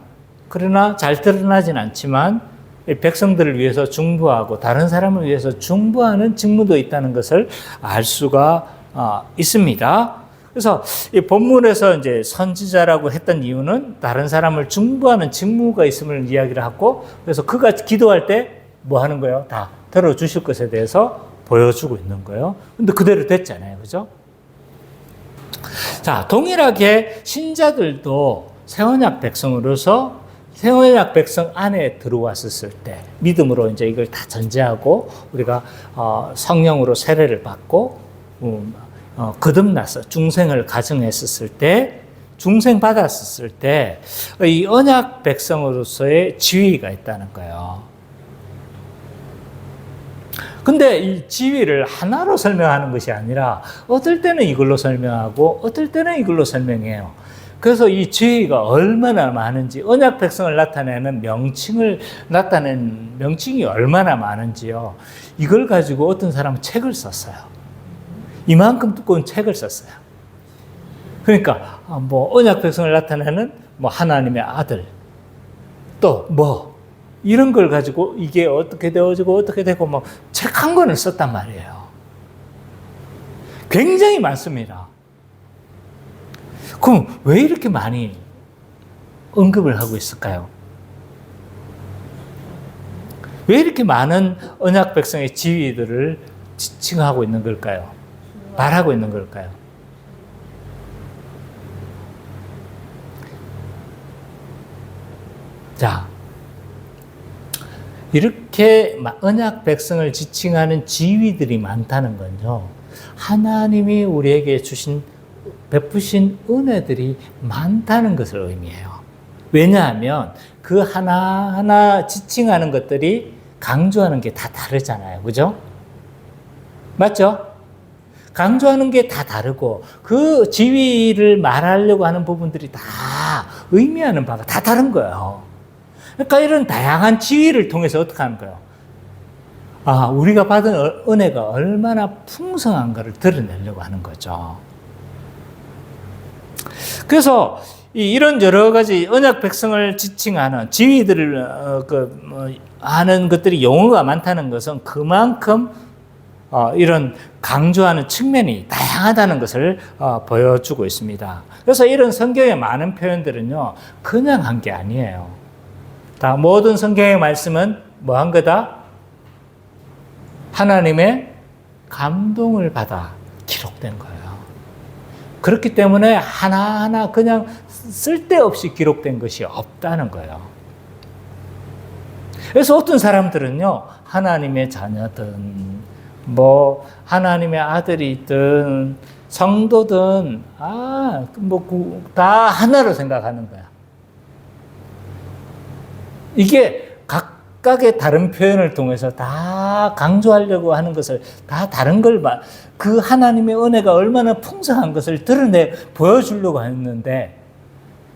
그러나 잘 드러나진 않지만, 백성들을 위해서 중보하고 다른 사람을 위해서 중보하는 직무도 있다는 것을 알 수가 있습니다. 그래서 이 본문에서 이제 선지자라고 했던 이유는 다른 사람을 중보하는 직무가 있음을 이야기를 하고, 그래서 그가 기도할 때 뭐 하는 거예요? 다 들어주실 것에 대해서 보여주고 있는 거예요. 근데 그대로 됐잖아요. 그죠? 자, 동일하게 신자들도 새언약 백성으로서 새언약 백성 안에 들어왔었을 때 믿음으로 이제 이걸 다 전제하고 우리가 성령으로 세례를 받고 거듭나서 중생을 가정했었을 때, 중생 받았었을 때 이 언약 백성으로서의 지위가 있다는 거예요. 근데 이 지위를 하나로 설명하는 것이 아니라 어떨 때는 이걸로 설명하고 어떨 때는 이걸로 설명해요. 그래서 이 지위가 얼마나 많은지, 언약 백성을 나타내는 명칭이 얼마나 많은지요. 이걸 가지고 어떤 사람은 책을 썼어요. 이만큼 두꺼운 책을 썼어요. 그러니까 언약 백성을 나타내는 하나님의 아들, 또 이런 걸 가지고 이게 어떻게 되어지고 어떻게 되고 책 한 권을 썼단 말이에요. 굉장히 많습니다. 그럼 왜 이렇게 많이 언급을 하고 있을까요? 왜 이렇게 많은 언약 백성의 지위들을 지칭하고 있는 걸까요? 말하고 있는 걸까요? 자, 이렇게 언약 백성을 지칭하는 지위들이 많다는 건요, 하나님이 우리에게 베푸신 은혜들이 많다는 것을 의미해요. 왜냐하면 그 하나하나 지칭하는 것들이 강조하는 게 다 다르잖아요. 그죠? 맞죠? 강조하는 게 다 다르고 그 지위를 말하려고 하는 부분들이 다 의미하는 바가 다 다른 거예요. 그러니까 이런 다양한 지위를 통해서 어떻게 하는 거예요? 아, 우리가 받은 은혜가 얼마나 풍성한가를 드러내려고 하는 거죠. 그래서 이런 여러 가지 언약 백성을 지칭하는 지위들을 하는 것들이 용어가 많다는 것은 그만큼 이런 강조하는 측면이 다양하다는 것을 보여주고 있습니다. 그래서 이런 성경의 많은 표현들은요, 그냥 한 게 아니에요. 다 모든 성경의 말씀은 뭐 한 거다? 하나님의 감동을 받아 기록된 거예요. 그렇기 때문에 하나하나 그냥 쓸데없이 기록된 것이 없다는 거예요. 그래서 어떤 사람들은요, 하나님의 자녀든, 하나님의 아들이든, 성도든, 다 하나로 생각하는 거야. 이게 각각의 다른 표현을 통해서 다 강조하려고 하는 것을 다 다른 걸 그 하나님의 은혜가 얼마나 풍성한 것을 보여주려고 했는데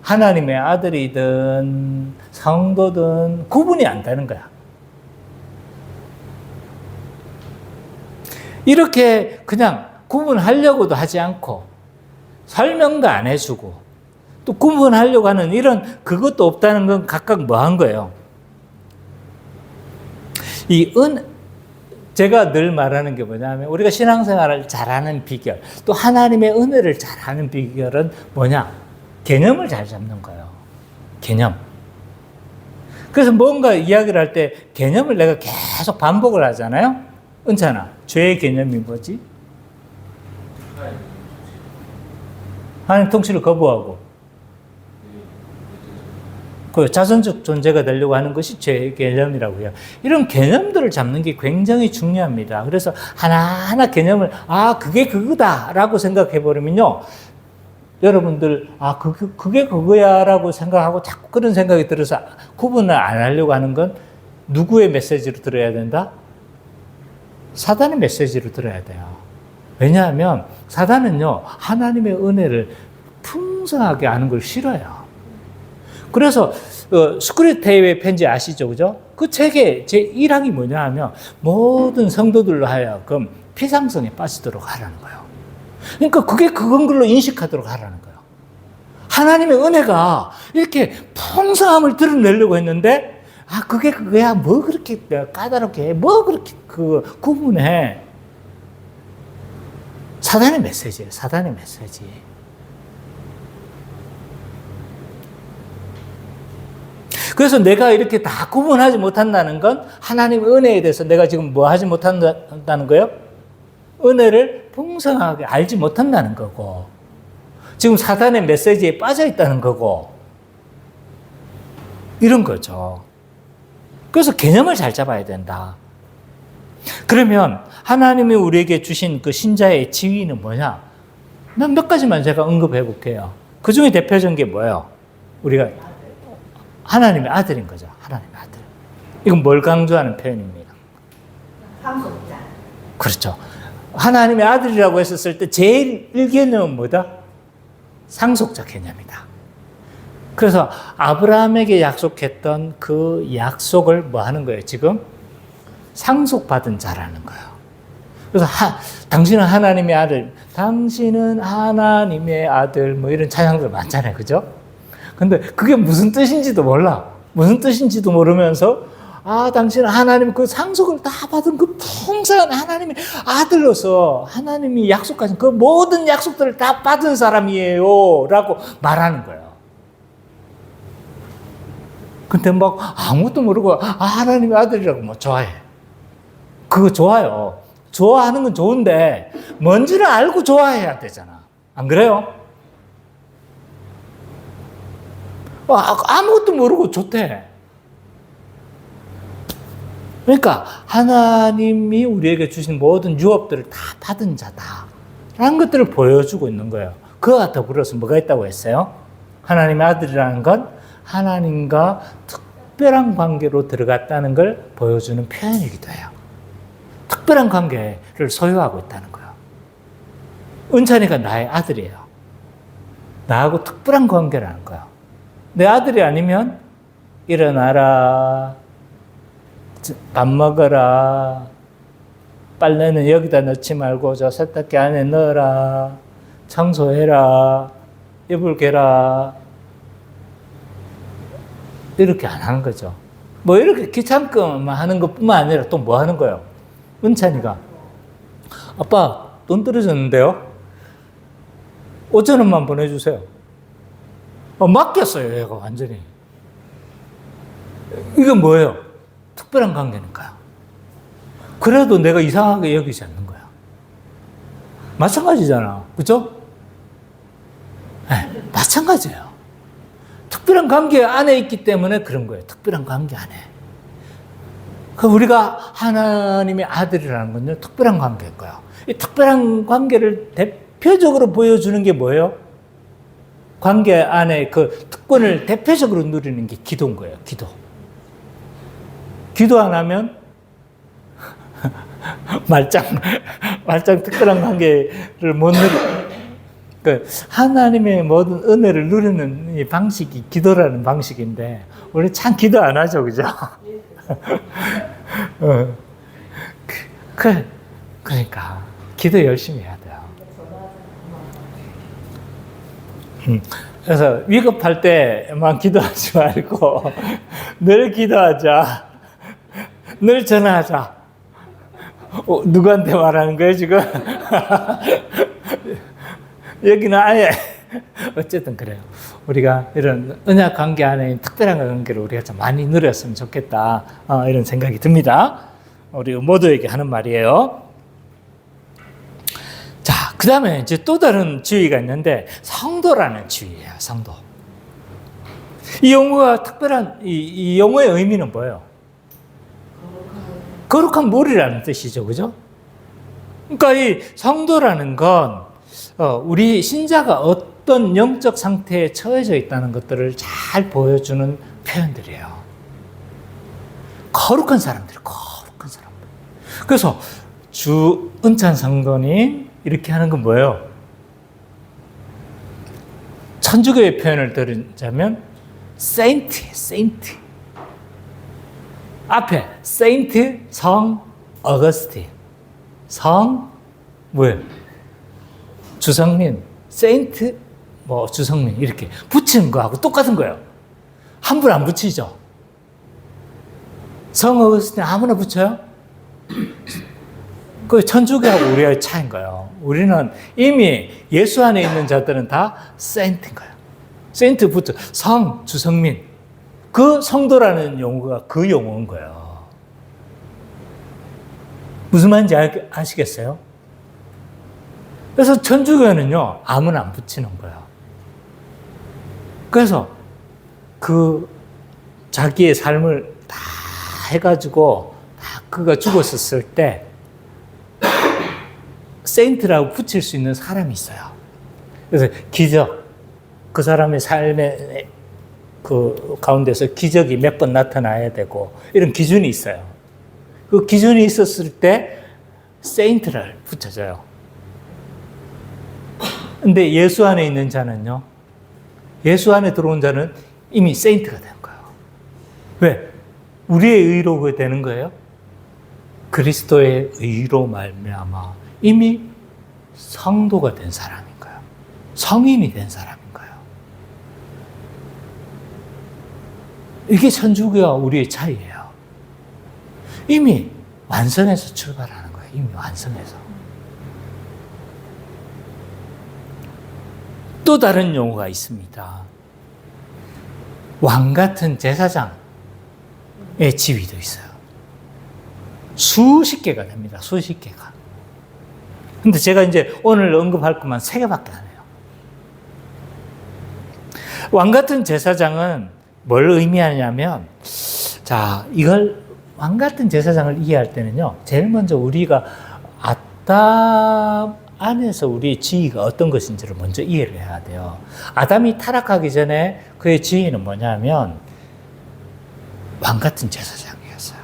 하나님의 아들이든 성도든 구분이 안 되는 거야. 이렇게 그냥 구분하려고도 하지 않고 설명도 안 해주고 또 구분하려고 하는 그것도 없다는 건 각각 뭐 한 거예요? 제가 늘 말하는 게 뭐냐면 우리가 신앙생활을 잘하는 비결, 또 하나님의 은혜를 잘하는 비결은 뭐냐? 개념을 잘 잡는 거예요. 개념. 그래서 뭔가 이야기를 할 때 개념을 내가 계속 반복을 하잖아요. 은찬아, 죄의 개념이 뭐지? 하나님 통치를 거부하고 그 자선적 존재가 되려고 하는 것이 죄의 개념이라고 해요. 이런 개념들을 잡는 게 굉장히 중요합니다. 그래서 하나하나 개념을 그게 그거다라고 생각해 버리면요, 여러분들 그게 그거야라고 생각하고 자꾸 그런 생각이 들어서 구분을 안 하려고 하는 건 누구의 메시지로 들어야 된다? 사단의 메시지로 들어야 돼요. 왜냐하면 사단은요, 하나님의 은혜를 풍성하게 하는 걸 싫어요. 그래서 스크류테이프의 편지 아시죠? 그죠? 그 책의 제1항이 뭐냐 하면 모든 성도들로 하여금 피상성에 빠지도록 하라는 거예요. 그러니까 그건 걸로 인식하도록 하라는 거예요. 하나님의 은혜가 이렇게 풍성함을 드러내려고 했는데 그게 그거야, 뭐 그렇게 까다롭게 해, 뭐 그렇게 구분해. 사단의 메시지예요. 사단의 메시지. 그래서 내가 이렇게 다 구분하지 못한다는 건 하나님의 은혜에 대해서 내가 지금 뭐 하지 못한다는 거예요? 은혜를 풍성하게 알지 못한다는 거고, 지금 사단의 메시지에 빠져 있다는 거고, 이런 거죠. 그래서 개념을 잘 잡아야 된다. 그러면 하나님이 우리에게 주신 그 신자의 지위는 뭐냐? 몇 가지만 제가 언급해 볼게요. 그 중에 대표적인 게 뭐예요? 우리가 하나님의 아들인 거죠. 하나님의 아들. 이건 뭘 강조하는 표현입니다? 상속자. 그렇죠. 하나님의 아들이라고 했었을 때 제일 1개념은 뭐다? 상속자 개념이다. 그래서 아브라함에게 약속했던 그 약속을 뭐 하는 거예요? 지금 상속받은 자라는 거예요. 그래서 당신은 하나님의 아들, 당신은 하나님의 아들, 뭐 이런 찬양들 많잖아요. 그죠? 근데 그게 무슨 뜻인지도 몰라. 무슨 뜻인지도 모르면서 당신은 하나님 그 상속을 다 받은 그 풍성한 하나님의 아들로서 하나님이 약속하신 그 모든 약속들을 다 받은 사람이에요. 라고 말하는 거예요. 근데 막 아무것도 모르고 하나님의 아들이라고 뭐 좋아해. 그거 좋아요. 좋아하는 건 좋은데 뭔지를 알고 좋아해야 되잖아. 안 그래요? 아무것도 모르고 좋대. 그러니까 하나님이 우리에게 주신 모든 유업들을 다 받은 자다 라는 것들을 보여주고 있는 거예요. 그와 더불어서 뭐가 있다고 했어요? 하나님의 아들이라는 건 하나님과 특별한 관계로 들어갔다는 걸 보여주는 표현이기도 해요. 특별한 관계를 소유하고 있다는 거예요. 은찬이가 나의 아들이에요. 나하고 특별한 관계라는 거예요. 내 아들이 아니면 일어나라, 밥 먹어라, 빨래는 여기다 넣지 말고 저 세탁기 안에 넣어라, 청소해라, 이불 개라, 이렇게 안 하는 거죠. 뭐 이렇게 귀찮게만 하는 것뿐만 아니라 또 뭐 하는 거예요? 은찬이가 아빠 돈 떨어졌는데요? 5,000원만 보내주세요. 맡겼어요, 얘가 완전히. 이건 뭐예요? 특별한 관계니까요. 그래도 내가 이상하게 여기지 않는 거야. 마찬가지잖아. 그죠? 네, 마찬가지예요. 특별한 관계 안에 있기 때문에 그런 거예요. 특별한 관계 안에. 우리가 하나님의 아들이라는 건요, 특별한 관계일 거예요. 이 특별한 관계를 대표적으로 보여주는 게 뭐예요? 관계 안에 그 특권을 대표적으로 누리는 게 기도인 거예요. 기도. 기도 안 하면 말짱 특별한 관계를 못 누리. 하나님의 모든 은혜를 누리는 이 방식이 기도라는 방식인데 우리 참 기도 안 하죠, 그죠? 그러니까 기도 열심히 해야 돼요. 그래서 위급할 때만 기도하지 말고 늘 기도하자. 늘 전화하자. 누구한테 말하는 거예요, 지금? 여기는 아예 어쨌든 그래요. 우리가 이런 언약 관계 안에 특별한 관계를 우리가 좀 많이 누렸으면 좋겠다, 이런 생각이 듭니다. 우리 모두에게 하는 말이에요. 자, 그 다음에 이제 또 다른 지위가 있는데 성도라는 지위예요. 성도. 이 용어가 특별한 이 용어의 의미는 뭐예요? 거룩한 물이라는 뜻이죠, 그죠? 그러니까 이 성도라는 건 우리 신자가 어떤 영적 상태에 처해져 있다는 것들을 잘 보여주는 표현들이에요. 거룩한 사람들. 그래서 주 은찬 성도님 이렇게 하는 건 뭐예요? 천주교의 표현을 들자면 세인트. 앞에 세인트 성 어거스틴. 성 뭐예요? 주성민. 세인트 뭐 주성민 이렇게 붙이는 거하고 똑같은 거예요. 함부로 안 붙이죠. 성 어거스틴 아무나 붙여요? 그 천주교하고 우리의 차이인 거예요. 우리는 이미 예수 안에 있는 자들은 다 세인트인 거예요. 세인트 붙여. 성, 주성민. 그 성도라는 용어가 그 용어인 거예요. 무슨 말인지 아시겠어요? 그래서 천주교는요, 아무나 안 붙이는 거예요. 그래서 그 자기의 삶을 다 해가지고 다 그가 죽었었을 때 세인트라고 붙일 수 있는 사람이 있어요. 그래서 기적, 그 사람의 삶의 그 가운데서 기적이 몇 번 나타나야 되고 이런 기준이 있어요. 그 기준이 있었을 때 세인트를 붙여줘요. 근데 예수 안에 있는 자는요, 예수 안에 들어온 자는 이미 세인트가 된 거예요. 왜? 우리의 의로 되는 거예요? 그리스도의 의로 말미암아 이미 성도가 된 사람인 거예요. 성인이 된 사람인 거예요. 이게 천주교와 우리의 차이예요. 이미 완성해서 출발하는 거예요. 이미 완성해서. 또 다른 용어가 있습니다. 왕 같은 제사장의 지위도 있어요. 수십 개가 됩니다. 수십 개가. 근데 제가 이제 오늘 언급할 것만 3개밖에 안 해요. 왕 같은 제사장은 뭘 의미하냐면, 자, 이걸 왕 같은 제사장을 이해할 때는요, 제일 먼저 우리가 아담 안에서 우리의 지위가 어떤 것인지를 먼저 이해를 해야 돼요. 아담이 타락하기 전에 그의 지위는 뭐냐면 왕 같은 제사장이었어요.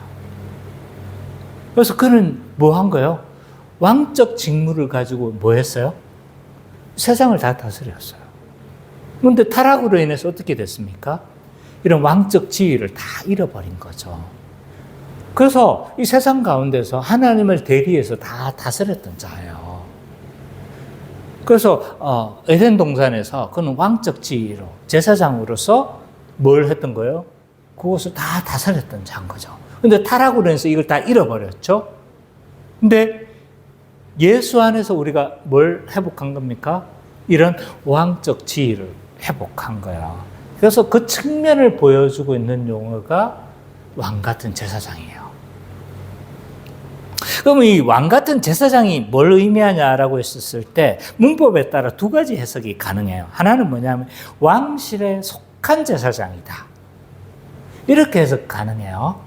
그래서 그는 뭐 한 거예요? 왕적 직무를 가지고 뭐 했어요? 세상을 다 다스렸어요. 그런데 타락으로 인해서 어떻게 됐습니까? 이런 왕적 지위를 다 잃어버린 거죠. 그래서 이 세상 가운데서 하나님을 대리해서 다 다스렸던 자예요. 그래서 에덴 동산에서 그는 왕적 지위로 제사장으로서 뭘 했던 거예요? 그것을 다 다스렸던 자인 거죠. 근데 타락으로 해서 이걸 다 잃어버렸죠. 근데 예수 안에서 우리가 뭘 회복한 겁니까? 이런 왕적 지위를 회복한 거야. 그래서 그 측면을 보여주고 있는 용어가 왕 같은 제사장이에요. 그럼 이 왕 같은 제사장이 뭘 의미하냐라고 했었을 때 문법에 따라 2가지 해석이 가능해요. 하나는 뭐냐면 왕실에 속한 제사장이다. 이렇게 해석 가능해요.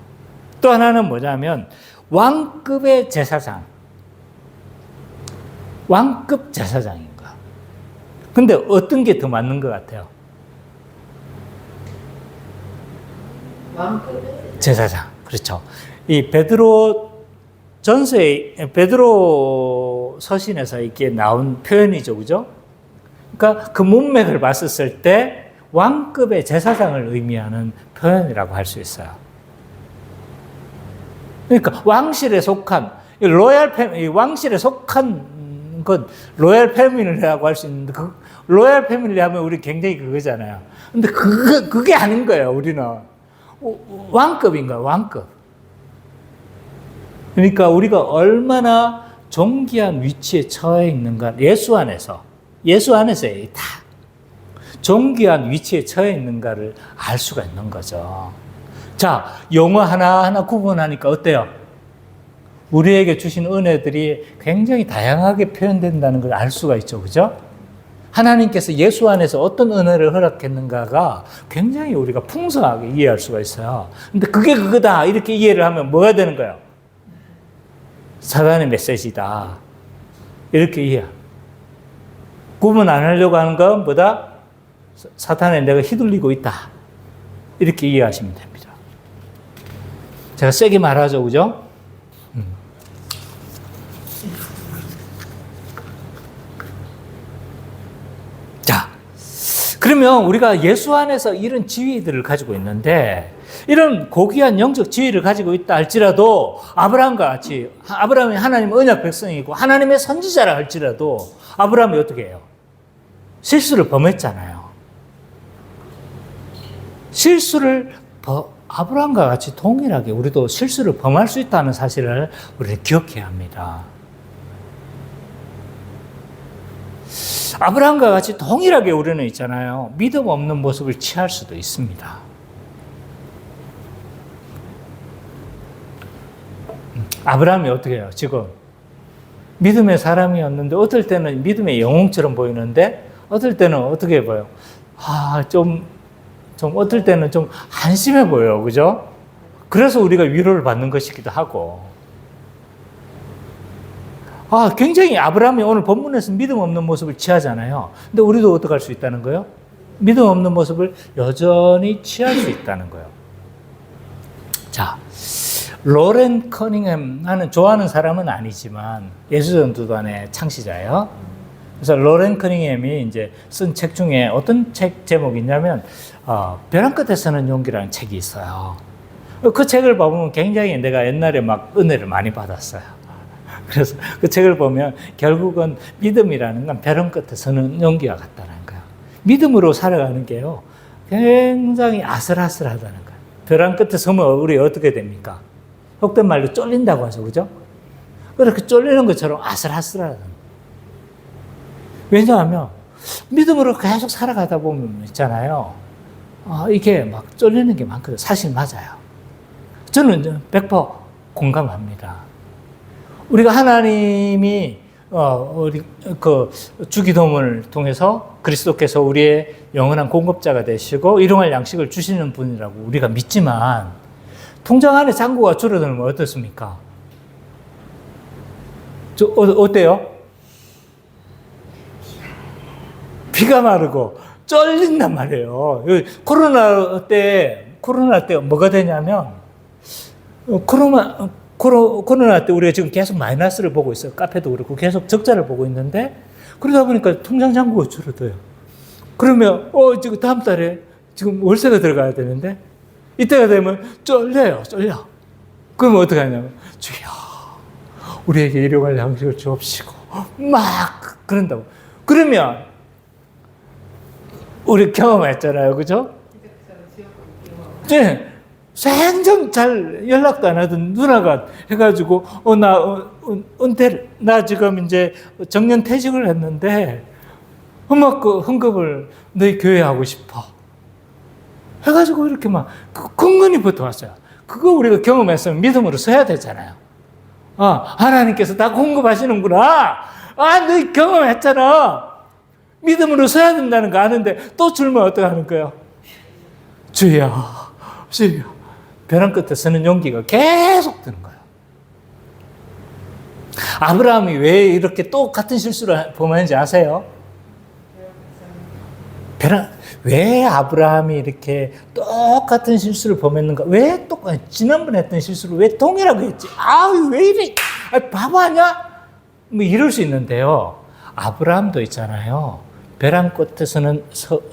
또 하나는 뭐냐면 왕급의 제사장. 왕급 제사장인 거야. 근데 어떤 게 더 맞는 것 같아요? 왕급의 제사장. 그렇죠. 이 베드로 서신에서 이렇게 나온 표현이죠. 그죠? 그러니까 그 문맥을 봤었을 때 왕급의 제사장을 의미하는 표현이라고 할 수 있어요. 그러니까 왕실에 속한, 왕실에 속한 건 로얄 패밀리라고 할 수 있는데, 로얄 패밀리 하면 우리 굉장히 그거잖아요. 근데 그게 아닌 거예요, 우리는. 왕급인 거예요, 왕급. 그러니까 우리가 얼마나 존귀한 위치에 처해 있는가, 예수 안에서의 다 존귀한 위치에 처해 있는가를 알 수가 있는 거죠. 자, 용어 하나하나 구분하니까 어때요? 우리에게 주신 은혜들이 굉장히 다양하게 표현된다는 걸 알 수가 있죠. 그죠? 하나님께서 예수 안에서 어떤 은혜를 허락했는가가 굉장히 우리가 풍성하게 이해할 수가 있어요. 근데 그게 그거다. 이렇게 이해를 하면 뭐가 되는 거예요? 사단의 메시지다. 이렇게 이해. 구분 안 하려고 하는 건 뭐다? 사탄에 내가 휘둘리고 있다. 이렇게 이해하시면 됩니다. 제가 세게 말하죠. 그죠? 자, 그러면 우리가 예수 안에서 이런 지위들을 가지고 있는데, 이런 고귀한 영적 지위를 가지고 있다 할지라도 아브라함과 같이, 아브라함이 하나님의 언약 백성이고 하나님의 선지자라 할지라도 아브라함이 어떻게 해요? 실수를 범했잖아요. 아브라함과 같이 동일하게 우리도 실수를 범할 수 있다는 사실을 우리는 기억해야 합니다. 아브라함과 같이 동일하게 우리는 있잖아요. 믿음 없는 모습을 취할 수도 있습니다. 아브라함이 어떻게 해요? 지금 믿음의 사람이었는데 어떨 때는 믿음의 영웅처럼 보이는데 어떨 때는 어떻게 보여요? 좀 어떨 때는 좀 한심해 보여요. 그죠? 그래서 우리가 위로를 받는 것이기도 하고. 굉장히 아브라함이 오늘 본문에서 믿음 없는 모습을 취하잖아요. 근데 우리도 어떻게 할 수 있다는 거예요? 믿음 없는 모습을 여전히 취할 수 있다는 거예요. 자, 로렌 커닝햄, 나는 좋아하는 사람은 아니지만 예수전도단의 창시자예요. 그래서 로렌 커닝햄이 이제 쓴 책 중에 어떤 책 제목이 있냐면 벼랑 끝에 서는 용기라는 책이 있어요. 그 책을 보면 굉장히 내가 옛날에 막 은혜를 많이 받았어요. 그래서 그 책을 보면 결국은 믿음이라는 건 벼랑 끝에 서는 용기와 같다는 거예요. 믿음으로 살아가는 게요, 굉장히 아슬아슬하다는 거예요. 벼랑 끝에 서면 우리 어떻게 됩니까? 속된 말로 쫄린다고 하죠. 그죠? 그렇게 쫄리는 것처럼 아슬아슬하다. 왜냐하면 믿음으로 계속 살아가다 보면 있잖아요. 이게 막 쫄리는 게 많거든요. 사실 맞아요. 저는 100% 공감합니다. 우리가 하나님이 우리 그 주기도문을 통해서 그리스도께서 우리의 영원한 공급자가 되시고 일용할 양식을 주시는 분이라고 우리가 믿지만 통장 안에 잔고가 줄어들면 어떻습니까? 어때요? 피가 마르고 쫄린단 말이에요. 코로나 때 뭐가 되냐면 코로나 때 우리가 지금 계속 마이너스를 보고 있어요. 카페도 그렇고 계속 적자를 보고 있는데 그러다 보니까 통장 잔고가 줄어들어요. 그러면 지금 다음 달에 지금 월세가 들어가야 되는데 이때가 되면 쫄려. 그러면 어떻게 하냐면 주여 우리에게 일용할 양식을 주옵시고 막 그런다고. 그러면 우리 경험했잖아요. 그죠? 네. 생전 잘 연락도 안 하던 누나가 해가지고, 나 지금 이제 정년 퇴직을 했는데, 엄마 그 헌금을 너희 교회에 하고 싶어. 해가지고 이렇게 막, 근근히 붙어왔어요. 그거 우리가 경험했으면 믿음으로 서야 되잖아요. 하나님께서 다 공급하시는구나. 너희 경험했잖아. 믿음으로 서야 된다는 거 아는데 또 줄면 어떡하는 거예요? 주여. 벼랑 끝에 서는 용기가 계속 드는 거예요. 아브라함이 왜 이렇게 똑같은 실수를 범하는지 아세요? 왜 아브라함이 이렇게 똑같은 실수를 범했는가? 왜 지난번에 했던 실수를 왜 동일하게 했지? 왜 이래? 바보 아니야? 뭐 이럴 수 있는데요. 아브라함도 있잖아요. 벼랑 끝에서는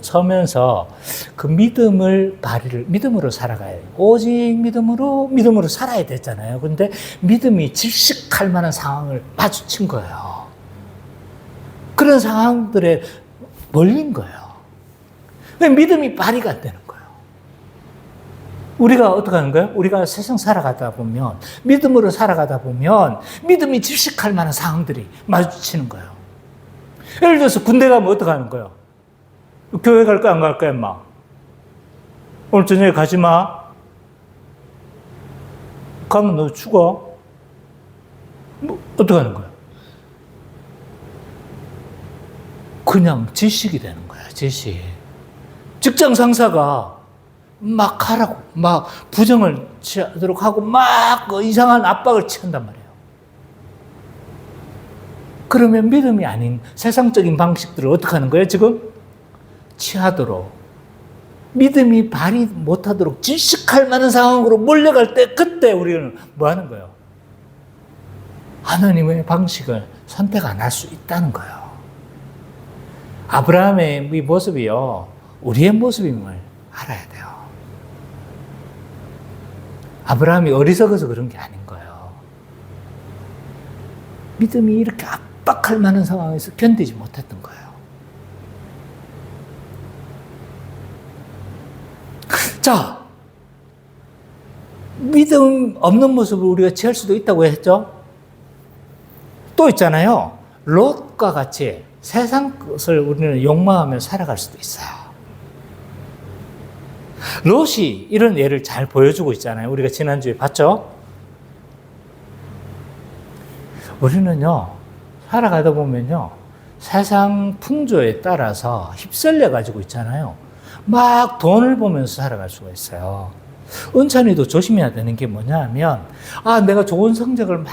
서면서 그 믿음으로 살아가야 돼요. 오직 믿음으로 살아야 되잖아요. 근데 믿음이 질식할 만한 상황을 마주친 거예요. 그런 상황들에 몰린 거예요. 믿음이 발휘가 안 되는 거예요. 우리가 어떻게 하는 거예요? 우리가 세상 살아가다 보면, 믿음으로 살아가다 보면, 믿음이 질식할 만한 상황들이 마주치는 거예요. 예를 들어서 군대 가면 어떻게 하는 거예요? 교회 갈 거야, 안 갈 거야, 임마? 오늘 저녁에 가지 마. 가면 너 죽어. 어떻게 하는 거야? 그냥 질식이 되는 거야, 질식. 직장 상사가 막 하라고, 막 부정을 취하도록 하고, 막 이상한 압박을 취한단 말이에요. 그러면 믿음이 아닌 세상적인 방식들을 어떻게 하는 거예요, 지금? 취하도록. 믿음이 발휘 못하도록 질식할 만한 상황으로 몰려갈 때, 그때 우리는 뭐 하는 거예요? 하나님의 방식을 선택 안 할 수 있다는 거예요. 아브라함의 이 모습이요, 우리의 모습임을 알아야 돼요. 아브라함이 어리석어서 그런 게 아닌 거예요. 믿음이 이렇게 압박할 만한 상황에서 견디지 못했던 거예요. 자, 믿음 없는 모습을 우리가 취할 수도 있다고 했죠? 또 있잖아요. 롯과 같이 세상 것을 우리는 욕망하며 살아갈 수도 있어요. 롯이 이런 예를 잘 보여주고 있잖아요. 우리가 지난주에 봤죠? 우리는요, 살아가다 보면요, 세상 풍조에 따라서 휩쓸려 가지고 있잖아요. 막 돈을 보면서 살아갈 수가 있어요. 은찬이도 조심해야 되는 게 뭐냐 하면, 내가 좋은 성적을 막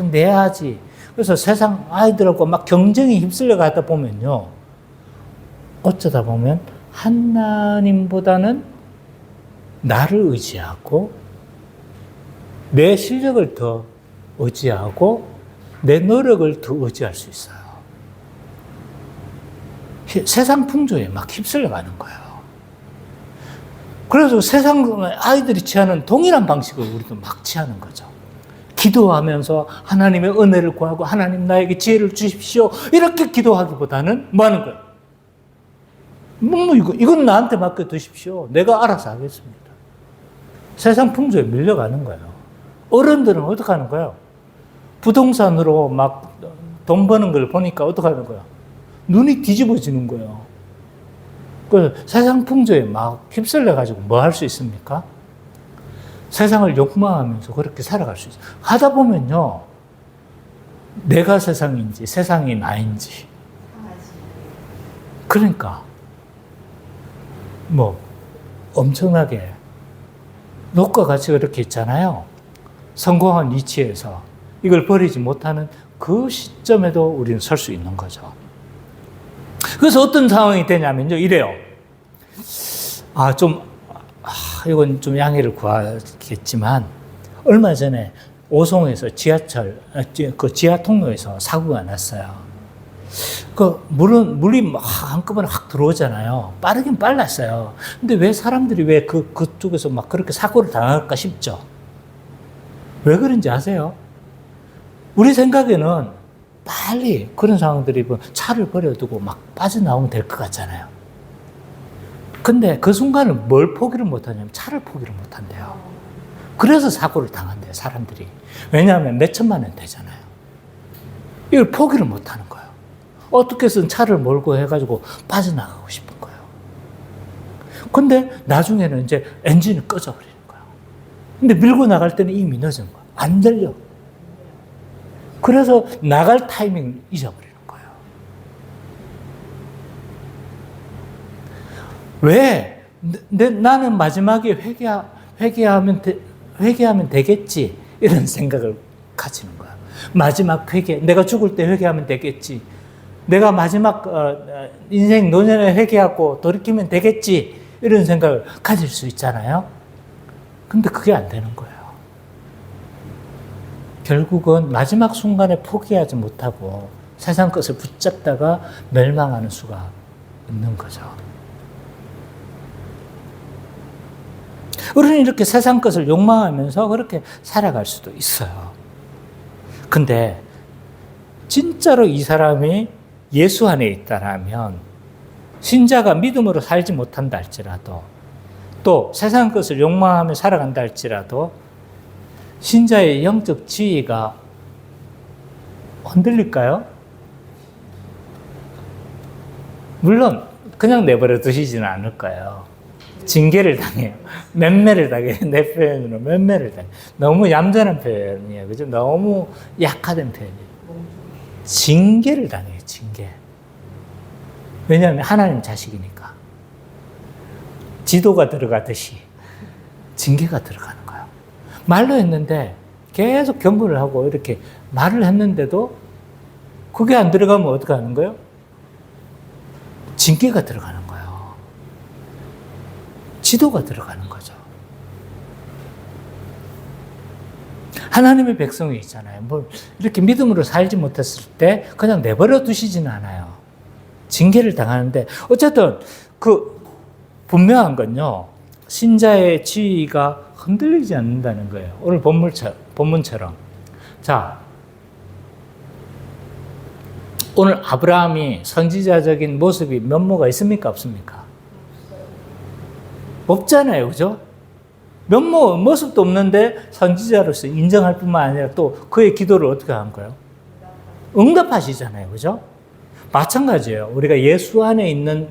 내야지. 그래서 세상 아이들하고 막 경쟁에 휩쓸려 가다 보면요, 어쩌다 보면 하나님보다는 나를 의지하고 내 실력을 더 의지하고 내 노력을 더 의지할 수 있어요. 세상 풍조에 막 휩쓸려 가는 거예요. 그래서 세상 아이들이 취하는 동일한 방식을 우리도 막 취하는 거죠. 기도하면서 하나님의 은혜를 구하고 하나님 나에게 지혜를 주십시오. 이렇게 기도하기보다는 뭐 하는 거예요? 이건 나한테 맡겨두십시오. 내가 알아서 하겠습니다. 세상 풍조에 밀려가는 거예요. 어른들은 어떻게 하는 거예요? 부동산으로 막 돈 버는 걸 보니까 어떻게 하는 거야? 눈이 뒤집어지는 거예요. 그 세상 풍조에 막 휩쓸려 가지고 뭐 할 수 있습니까? 세상을 욕망하면서 그렇게 살아갈 수 있어요. 하다 보면요, 내가 세상인지 세상이 나인지. 그러니까 뭐 엄청나게 녹과 같이 그렇게 있잖아요. 성공한 위치에서 이걸 버리지 못하는 그 시점에도 우리는 설 수 있는 거죠. 그래서 어떤 상황이 되냐면요, 이래요. 이건 좀 양해를 구하겠지만, 얼마 전에 오송에서 그 지하 통로에서 사고가 났어요. 물이 막 한꺼번에 확 들어오잖아요. 빠르긴 빨랐어요. 근데 왜 사람들이 왜 그쪽에서 막 그렇게 사고를 당할까 싶죠? 왜 그런지 아세요? 우리 생각에는 빨리 그런 상황들이 차를 버려두고 막 빠져나오면 될 것 같잖아요. 근데 그 순간을 뭘 포기를 못하냐면 차를 포기를 못한대요. 그래서 사고를 당한대요, 사람들이. 왜냐하면 몇 천만 원 되잖아요. 이걸 포기를 못하는 거예요. 어떻게 해서든 차를 몰고 해가지고 빠져나가고 싶은 거예요. 근데 나중에는 이제 엔진이 꺼져버리는 거예요. 근데 밀고 나갈 때는 이미 늦은 거예요. 안 들려. 그래서 나갈 타이밍을 잊어버리는 거예요. 왜? 나는 마지막에 회개하면 되겠지. 이런 생각을 가지는 거예요. 마지막 회개, 내가 죽을 때 회개하면 되겠지. 내가 마지막 인생 노년에 회개하고 돌이키면 되겠지. 이런 생각을 가질 수 있잖아요. 근데 그게 안 되는 거예요. 결국은 마지막 순간에 포기하지 못하고 세상 것을 붙잡다가 멸망하는 수가 있는 거죠. 우리는 이렇게 세상 것을 욕망하면서 그렇게 살아갈 수도 있어요. 근데 진짜로 이 사람이 예수 안에 있다라면 신자가 믿음으로 살지 못한다 할지라도 또 세상 것을 욕망하며 살아간다 할지라도 신자의 영적 지위가 흔들릴까요? 물론 그냥 내버려 두시지는 않을 거예요. 징계를 당해요. 맴매를 당해요. 내 표현으로 맴매를 당해요. 너무 얌전한 표현이에요. 그죠? 너무 약화된 표현이에요. 징계를 당해요. 징계. 왜냐하면 하나님 자식이니까. 지도가 들어가듯이 징계가 들어가는 거예요. 말로 했는데 계속 경고를 하고 이렇게 말을 했는데도 그게 안 들어가면 어떻게 하는 거예요? 징계가 들어가는 거예요. 지도가 들어가는 거죠. 하나님의 백성이 있잖아요. 뭘 이렇게 믿음으로 살지 못했을 때 그냥 내버려 두시지는 않아요. 징계를 당하는데 어쨌든 분명한 건요. 신자의 지위가 흔들리지 않는다는 거예요. 오늘 본문처럼. 자, 오늘 아브라함이 선지자적인 모습이 면모가 있습니까? 없습니까? 없잖아요. 그죠? 모습도 없는데 선지자로서 인정할 뿐만 아니라 또 그의 기도를 어떻게 한 거예요? 응답하시잖아요. 그죠? 마찬가지예요. 우리가 예수 안에 있는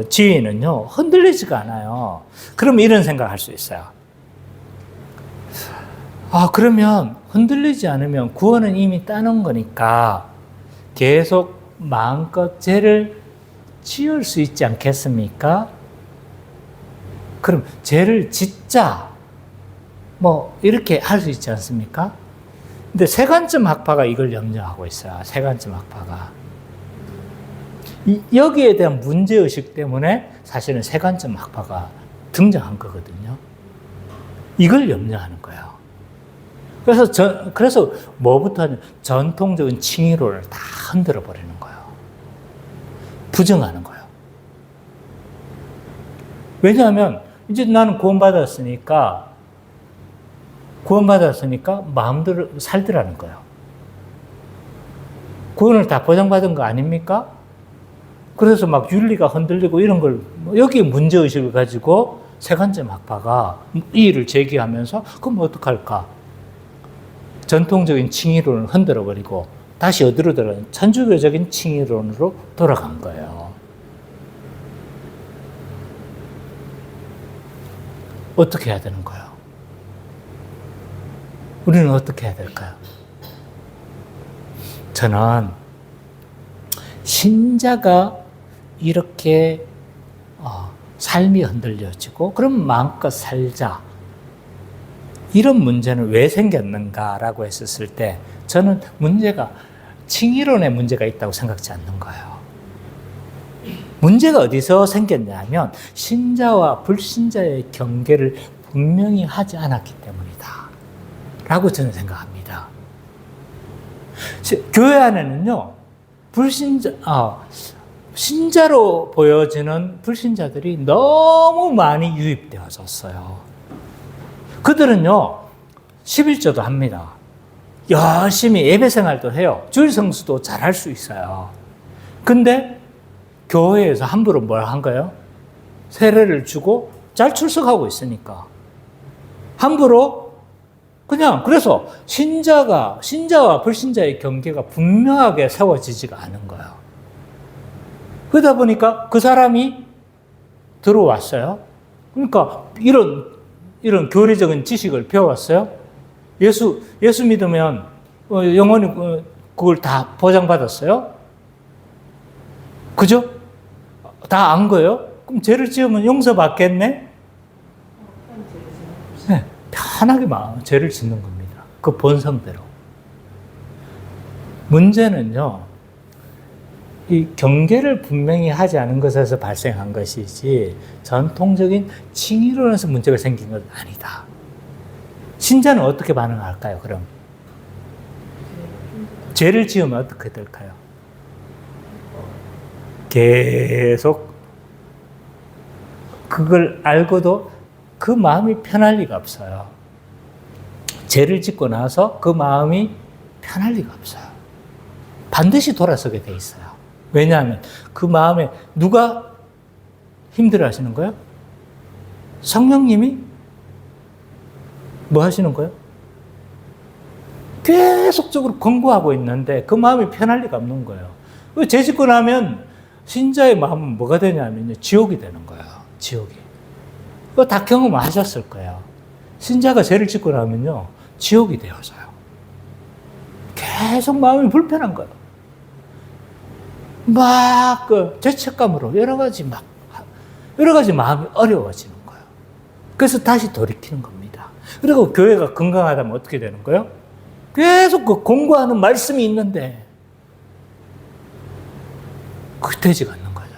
지위는요, 흔들리지가 않아요. 그럼 이런 생각 할 수 있어요. 그러면 흔들리지 않으면 구원은 이미 따놓은 거니까 계속 마음껏 죄를 지을 수 있지 않겠습니까? 그럼 죄를 짓자. 이렇게 할 수 있지 않습니까? 근데 세간점 학파가 이걸 염려하고 있어요. 세간점 학파가. 여기에 대한 문제의식 때문에 사실은 세간점 학파가 등장한 거거든요. 이걸 염려하는 거예요. 그래서 뭐부터 하냐. 전통적인 칭의론을 다 흔들어 버리는 거예요. 부정하는 거예요. 왜냐하면 이제 나는 구원받았으니까 마음대로 살더라는 거예요. 구원을 다 보장받은 거 아닙니까? 그래서 막 윤리가 흔들리고 이런 걸 여기에 문제의식을 가지고 세간제 학파가 이의를 제기하면서 그럼 어떡할까? 전통적인 칭의론을 흔들어버리고 다시 어디로 들어가요? 천주교적인 칭의론으로 돌아간 거예요. 어떻게 해야 되는 거예요? 우리는 어떻게 해야 될까요? 저는 신자가 이렇게 삶이 흔들려지고 그럼 마음껏 살자. 이런 문제는 왜 생겼는가라고 했었을 때 저는 문제가 칭의론에 문제가 있다고 생각지 않는 거예요. 문제가 어디서 생겼냐면 신자와 불신자의 경계를 분명히 하지 않았기 때문이다. 라고 저는 생각합니다. 교회 안에는요, 신자로 보여지는 불신자들이 너무 많이 유입되어졌어요. 그들은요, 11조도 합니다. 열심히 예배 생활도 해요. 주일 성수도 잘할 수 있어요. 근데 교회에서 함부로 뭘 한 거예요? 세례를 주고 잘 출석하고 있으니까. 함부로 그냥 그래서 신자와 불신자의 경계가 분명하게 세워지지가 않은 거예요. 그러다 보니까 그 사람이 들어왔어요. 그러니까 이런 교리적인 지식을 배워왔어요. 예수 믿으면 영원히 그걸 다 보장받았어요. 그죠? 다 안 거예요? 그럼 죄를 지으면 용서받겠네? 네, 편하게 죄를 짓는 겁니다. 그 본성대로. 문제는요, 이 경계를 분명히 하지 않은 것에서 발생한 것이지 전통적인 칭의론에서 문제가 생긴 건 아니다. 신자는 어떻게 반응할까요, 그럼? 죄를 지으면 어떻게 될까요? 계속 그걸 알고도 그 마음이 편할 리가 없어요. 죄를 짓고 나서 그 마음이 편할 리가 없어요. 반드시 돌아서게 돼 있어요. 왜냐하면 그 마음에 누가 힘들어 하시는 거예요? 성령님이 뭐 하시는 거예요? 계속적으로 권고하고 있는데 그 마음이 편할 리가 없는 거예요. 죄 짓고 나면 신자의 마음은 뭐가 되냐면요, 지옥이 되는 거예요. 지옥이. 그거 다 경험하셨을 거예요. 신자가 죄를 짓고 나면요, 지옥이 되어서요. 계속 마음이 불편한 거예요. 막 죄책감으로 여러 가지 마음이 어려워지는 거예요. 그래서 다시 돌이키는 겁니다. 그리고 교회가 건강하다면 어떻게 되는 거예요? 계속 그 공부하는 말씀이 있는데 그게 되지가 않는 거죠.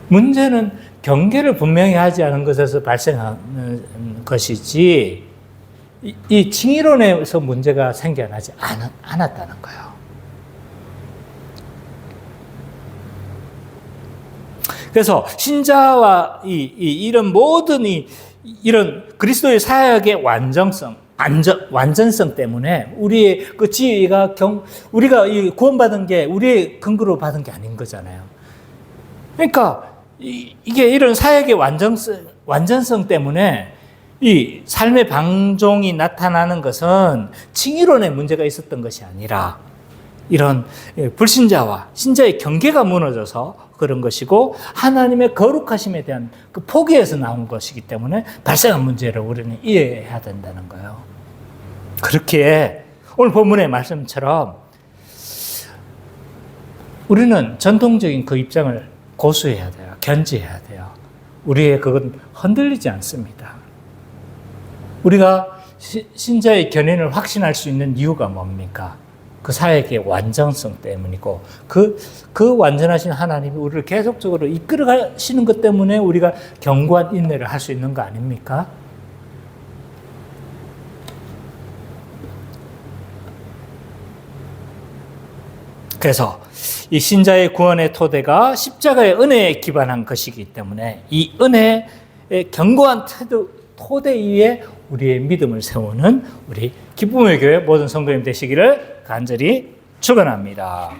문제는 경계를 분명히 하지 않은 것에서 발생하는 것이지 이 칭의론에서 문제가 생겨나지 않았다는 거예요. 그래서 신자와 이런 모든 이런 그리스도의 사역의 완전성 때문에 우리의 그 지위가 우리가 구원받은 게 우리의 근거로 받은 게 아닌 거잖아요. 그러니까 이게 이런 사역의 완전성 때문에 이 삶의 방종이 나타나는 것은 칭의론에 문제가 있었던 것이 아니라 이런 불신자와 신자의 경계가 무너져서 그런 것이고 하나님의 거룩하심에 대한 그 포기에서 나온 것이기 때문에 발생한 문제를 우리는 이해해야 된다는 거예요. 그렇게 오늘 본문의 말씀처럼 우리는 전통적인 그 입장을 고수해야 돼요. 견지해야 돼요. 우리의 그건 흔들리지 않습니다. 우리가 신자의 견인을 확신할 수 있는 이유가 뭡니까? 그 사역의 완전성 때문이고 그 완전하신 하나님이 우리를 계속적으로 이끌어 가시는 것 때문에 우리가 견고한 인내를 할 수 있는 거 아닙니까? 그래서 이 신자의 구원의 토대가 십자가의 은혜에 기반한 것이기 때문에 이 은혜의 견고한 토대 위에 우리의 믿음을 세우는 우리 기쁨의 교회 모든 성도님 되시기를 간절히 축원합니다.